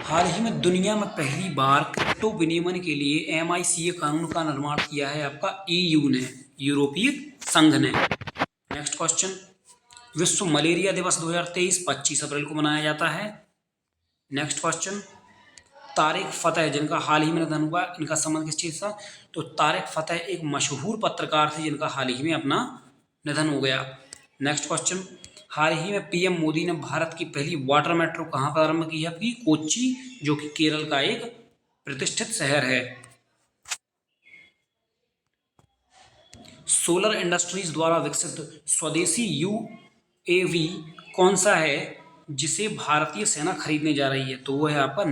हाल ही में दुनिया में पहली बार क्रिप्टो विनियमन के लिए MiCA कानून का निर्माण किया है आपका EU ने, यूरोपीय संघ ने। नेक्स्ट क्वेश्चन, विश्व मलेरिया दिवस 2023 25 अप्रैल को मनाया जाता है। नेक्स्ट क्वेश्चन, तारिक फतेह जिनका हाल ही में निधन हुआ, इनका संबंध किस चीज था? तो तारिक फतेह एक मशहूर पत्रकार थे जिनका हाल ही में अपना निधन हो गया। नेक्स्ट क्वेश्चन, हाल ही में PM मोदी ने भारत की पहली वाटर मेट्रो कहाँ प्रारंभ की है? आपकी कोच्चि, जो कि केरल का एक प्रतिष्ठित शहर है। सोलर इंडस्ट्रीज द्वारा विकसित स्वदेशी UAV कौन सा है जिसे भारतीय सेना खरीदने जा रही है? तो वो है आपका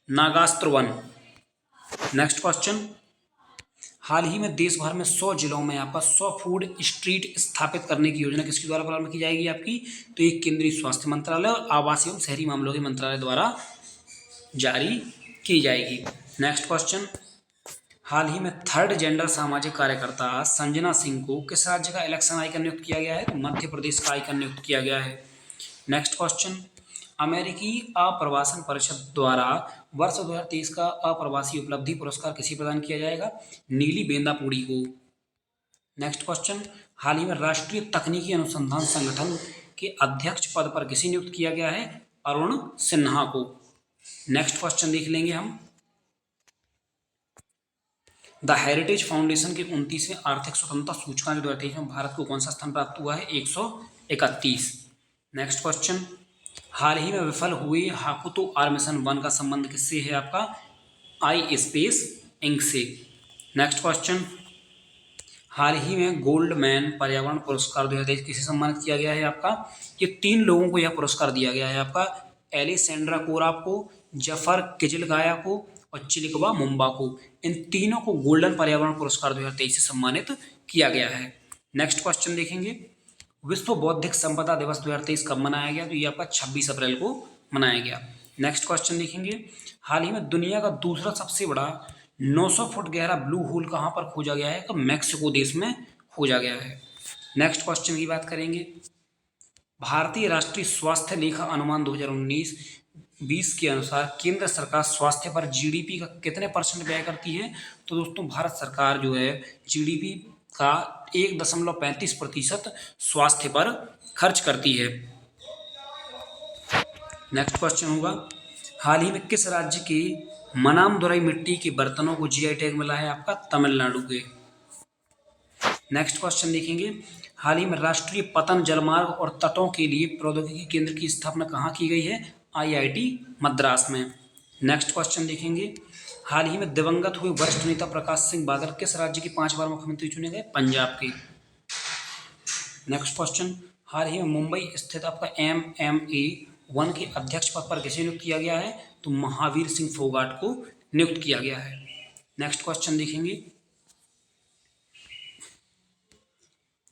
नागास्त्र 1। नेक्स्ट क्वेश्चन, हाल ही में देश भर में 100 जिलों में आपका 100 फूड स्ट्रीट स्थापित करने की योजना किसके द्वारा प्रारंभ की जाएगी आपकी? तो ये केंद्रीय स्वास्थ्य मंत्रालय और आवास एवं शहरी मामलों के मंत्रालय द्वारा जारी की जाएगी। नेक्स्ट क्वेश्चन, हाल ही में थर्ड जेंडर सामाजिक कार्यकर्ता संजना सिंह को किस राज्य का इलेक्शन आइकन नियुक्त किया गया है? तो मध्य प्रदेश का आइकन नियुक्त किया गया है। नेक्स्ट क्वेश्चन, अमेरिकी आप्रवासन परिषद द्वारा वर्ष 2023 का अप्रवासी उपलब्धि पुरस्कार किसे प्रदान किया जाएगा? नीली बेंदापुड़ी को। नेक्स्ट क्वेश्चन, हाल ही में राष्ट्रीय तकनीकी अनुसंधान संगठन के अध्यक्ष पद पर किसे नियुक्त किया गया है? अरुण सिन्हा को। नेक्स्ट क्वेश्चन देख लेंगे हम, द हेरिटेज फाउंडेशन के 29वें आर्थिक स्वतंत्रता सूचकांक 2023 में भारत को कौन सा स्थान प्राप्त हुआ है? 131। नेक्स्ट क्वेश्चन, हाल ही में विफल हुए हाकुतो R मिशन 1 का संबंध किससे है? आपका आई स्पेस इंक से। नेक्स्ट क्वेश्चन, हाल ही में गोल्डमैन पर्यावरण पुरस्कार 2023 किसे सम्मानित किया गया है? आपका ये 3 लोगों को यह पुरस्कार दिया गया है आपका एलिसेंड्रा कोराप को, जफर किजलगाया को और चिलिकवा मुम्बा को। इन तीनों को गोल्डन पर्यावरण पुरस्कार 2023 से सम्मानित किया गया है। नेक्स्ट क्वेश्चन देखेंगे, विश्व बौद्धिक संपदा दिवस 2023 कब मनाया गया? तो ये आपका 26 अप्रैल को मनाया गया। नेक्स्ट क्वेश्चन देखेंगे, हाल ही में दुनिया का दूसरा सबसे बड़ा 900 फुट गहरा ब्लू होल कहाँ पर खोजा गया है? तो मैक्सिको देश में खोजा गया है। नेक्स्ट क्वेश्चन की बात करेंगे, भारतीय राष्ट्रीय स्वास्थ्य लेखा अनुमान 2019-20 के अनुसार केंद्र सरकार स्वास्थ्य पर GDP का कितने % व्यय करती है? तो दोस्तों भारत सरकार जो है GDP का 1.35% स्वास्थ्य पर खर्च करती है। नेक्स्ट क्वेश्चन होगा, हाल ही में किस राज्य के मनामदुरई मिट्टी के बर्तनों को GI टैग मिला है? आपका तमिलनाडु के। नेक्स्ट क्वेश्चन देखेंगे, हाल ही में राष्ट्रीय पतन जलमार्ग और तटों के लिए प्रौद्योगिकी केंद्र की स्थापना कहाँ की गई है? IIT मद्रास में। नेक्स्ट क्वेश्चन देखेंगे, हाल ही में दिवंगत हुए वरिष्ठ नेता प्रकाश सिंह बादल किस राज्य के 5 बार मुख्यमंत्री चुने गए? पंजाब के। नेक्स्ट क्वेश्चन, हाल ही में मुंबई स्थित आपका MMA 1 के अध्यक्ष पद पर किसे नियुक्त किया गया है? तो महावीर सिंह फोगाट को नियुक्त किया गया है। नेक्स्ट क्वेश्चन देखेंगे,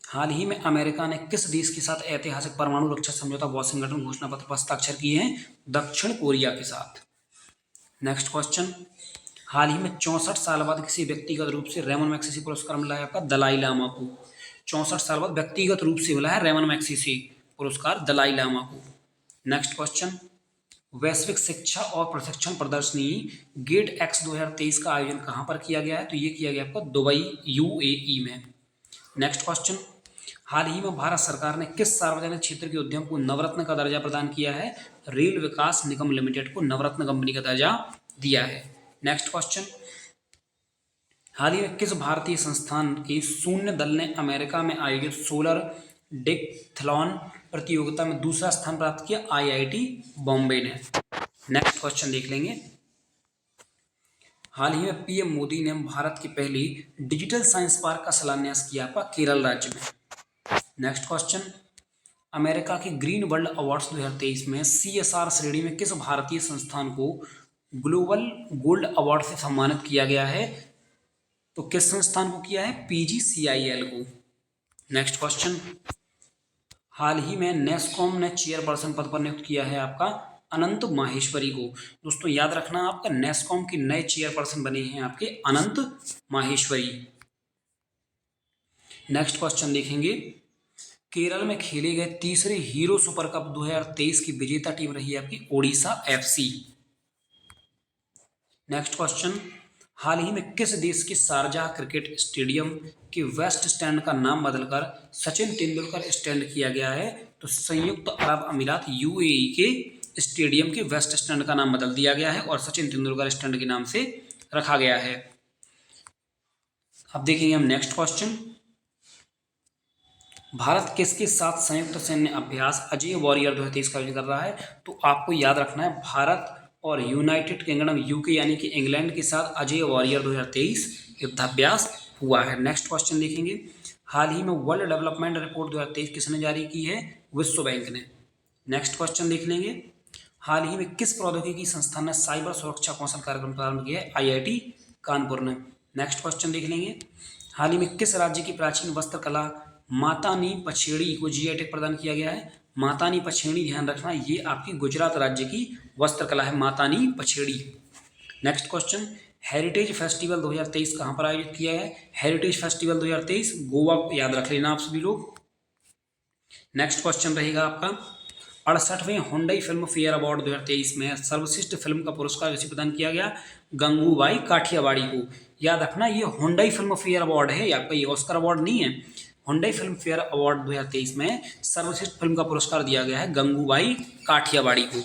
हाल ही में अमेरिका ने किस देश के साथ ऐतिहासिक परमाणु रक्षा समझौता वाशिंगटन घोषणा पत्र पर हस्ताक्षर किए हैं? दक्षिण कोरिया के साथ। नेक्स्ट क्वेश्चन, हाल ही में 64 साल बाद किसी व्यक्तिगत रूप से रेमन मैग्सेसे पुरस्कार मिला है? आपका दलाई लामा को। 64 साल बाद व्यक्तिगत रूप से मिला है रेमन मैग्सेसे पुरस्कार दलाई लामा को। नेक्स्ट क्वेश्चन, वैश्विक शिक्षा और प्रशिक्षण प्रदर्शनी GATE-X 2023 का आयोजन कहाँ पर किया गया है? तो ये किया गया आपका दुबई UAE में। नेक्स्ट क्वेश्चन, हाल ही में भारत सरकार ने किस सार्वजनिक क्षेत्र के उद्यम को नवरत्न का दर्जा प्रदान किया है? रेल विकास निगम लिमिटेड को नवरत्न कंपनी का दर्जा दिया है। नेक्स्ट क्वेश्चन, हाल ही में किस भारतीय संस्थान के शून्य दल ने अमेरिका में आयोजित सोलर डेकथलॉन प्रतियोगिता में दूसरा स्थान प्राप्त किया? IIT बॉम्बे ने। नेक्स्ट क्वेश्चन देख लेंगे, हाल ही में PM मोदी ने भारत की पहली डिजिटल साइंस पार्क का शिलान्यास किया आपका केरल राज्य में। नेक्स्ट क्वेश्चन, अमेरिका के ग्रीन वर्ल्ड अवार्ड्स 2023 में CSR श्रेणी में किस भारतीय संस्थान को ग्लोबल गोल्ड अवार्ड से सम्मानित किया गया है? तो किस संस्थान को किया है? PGCIL को। नेक्स्ट क्वेश्चन, हाल ही में नेस्कॉम ने चेयरपर्सन पद पर नियुक्त किया है आपका अनंत माहेश्वरी को। दोस्तों याद रखना, आपका नेस्कॉम के नए चेयरपर्सन बने हैं आपके अनंत माहेश्वरी। नेक्स्ट क्वेश्चन देखेंगे, केरल में खेले गए तीसरे हीरो सुपर कप 2023 की विजेता टीम रही है आपकी ओडिशा FC। नेक्स्ट क्वेश्चन, हाल ही में किस देश के शारजाह क्रिकेट स्टेडियम के वेस्ट स्टैंड का नाम बदलकर सचिन तेंदुलकर स्टैंड किया गया है? तो संयुक्त अरब अमीरात UAE के स्टेडियम के वेस्ट स्टैंड का नाम बदल दिया गया है और सचिन तेंदुलकर स्टैंड के नाम से रखा गया है। अब देखेंगे हम नेक्स्ट क्वेश्चन, भारत किसके साथ संयुक्त सैन्य अभ्यास अजय वॉरियर 2023 का आयोजन कर रहा है? तो आपको याद रखना है, भारत और यूनाइटेड किंगडम UK यानी कि इंग्लैंड के साथ अजय वॉरियर 2023 युद्धाभ्यास हुआ है। नेक्स्ट क्वेश्चन देखेंगे, हाल ही में वर्ल्ड डेवलपमेंट रिपोर्ट 2023 किसने जारी की है? विश्व बैंक ने। नेक्स्ट क्वेश्चन देख लेंगे, हाल ही में किस प्रौद्योगिकी संस्थान ने साइबर सुरक्षा कौशल कार्यक्रम प्रारंभ किया है? IIT कानपुर ने। नेक्स्ट क्वेश्चन देख लेंगे, हाल ही में किस राज्य की प्राचीन वस्त्रकला मातानी पछेड़ी को GI टैग प्रदान किया गया है? मातानी पछेड़ी, ध्यान रखना, ये आपकी गुजरात राज्य की वस्त्रकला है, मातानी Pachhedi. Next question, heritage festival 2023 कहाँ पर आयोजित किया है? हेरिटेज फेस्टिवल 2023 गोवा, याद रख लेना आप सभी लोग। नेक्स्ट क्वेश्चन रहेगा आपका, 68वें हुंडई फिल्म फेयर अवार्ड 2023 में सर्वश्रेष्ठ फिल्म का पुरस्कार किसे प्रदान किया गया? गंगूबाई काठियावाड़ी को। याद रखना, ये हुंडई फिल्म फेयर अवार्ड है, आपका ये ऑस्कर अवार्ड नहीं है। हुंडई फिल्म फेयर अवार्ड 2023 में सर्वश्रेष्ठ फिल्म का पुरस्कार दिया गया है गंगूबाई काठियावाड़ी को।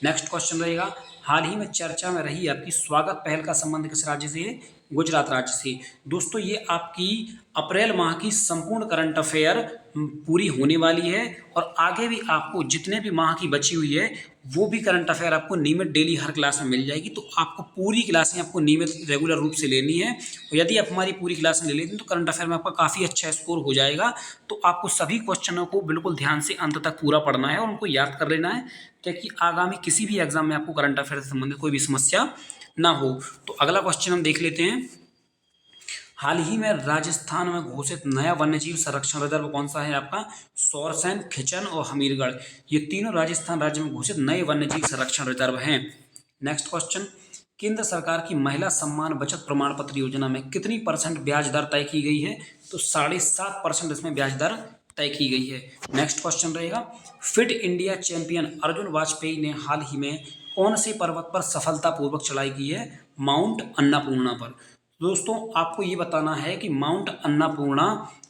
नेक्स्ट क्वेश्चन रहेगा, हाल ही में चर्चा में रही आपकी स्वागत पहल का संबंध किस राज्य से है? गुजरात राज्य से। दोस्तों ये आपकी अप्रैल माह की संपूर्ण करंट अफेयर पूरी होने वाली है और आगे भी आपको जितने भी माह की बची हुई है वो भी करंट अफेयर आपको नियमित डेली हर क्लास में मिल जाएगी। तो आपको पूरी क्लासें आपको नियमित रेगुलर रूप से लेनी है और यदि आप हमारी पूरी क्लास ले लेते हैं तो करंट अफेयर में आपका काफ़ी अच्छा स्कोर हो जाएगा। तो आपको सभी क्वेश्चनों को बिल्कुल ध्यान से अंत तक पूरा पढ़ना है और उनको याद कर लेना है ताकि आगामी किसी भी एग्जाम में आपको करंट अफेयर से संबंधित कोई भी समस्या ना हो। तो अगला क्वेश्चन हम देख लेते हैं, हाल ही में राजस्थान में घोषित नया वन्यजीव संरक्षण रिजर्व कौन सा है? आपका सौरसेन, खिचन और हमीरगढ़, ये तीनों राजस्थान राज्य में घोषित नए वन्यजीव संरक्षण रिजर्व हैं। नेक्स्ट क्वेश्चन, केंद्र सरकार की महिला सम्मान बचत प्रमाण पत्र योजना में कितनी % ब्याज दर तय की गई है? तो 7.5% इसमें ब्याज दर तय की गई है। नेक्स्ट क्वेश्चन रहेगा, fit India champion Arjun Vajpayee ने हाल ही में कौन से पर्वत पर सफलतापूर्वक चढ़ाई की है? माउंट अन्नपूर्णा पर। दोस्तों आपको ये बताना है कि माउंट अन्नपूर्णा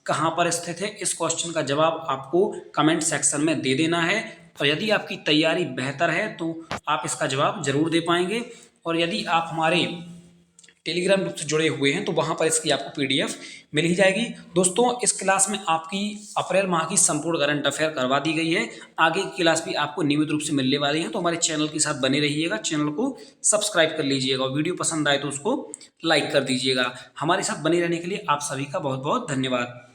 कहाँ पर स्थित है। इस क्वेश्चन का जवाब आपको कमेंट सेक्शन में दे देना है और यदि आपकी तैयारी बेहतर है तो आप इसका जवाब जरूर दे पाएंगे। और यदि आप हमारे टेलीग्राम ग्रुप से जुड़े हुए हैं तो वहाँ पर इसकी आपको PDF मिल ही जाएगी। दोस्तों इस क्लास में आपकी अप्रैल माह की संपूर्ण करंट अफेयर करवा दी गई है, आगे की क्लास भी आपको नियमित रूप से मिलने वाली है। तो हमारे चैनल के साथ बने रहिएगा, चैनल को सब्सक्राइब कर लीजिएगा और वीडियो पसंद आए तो उसको लाइक कर दीजिएगा। हमारे साथ बने रहने के लिए आप सभी का बहुत बहुत धन्यवाद।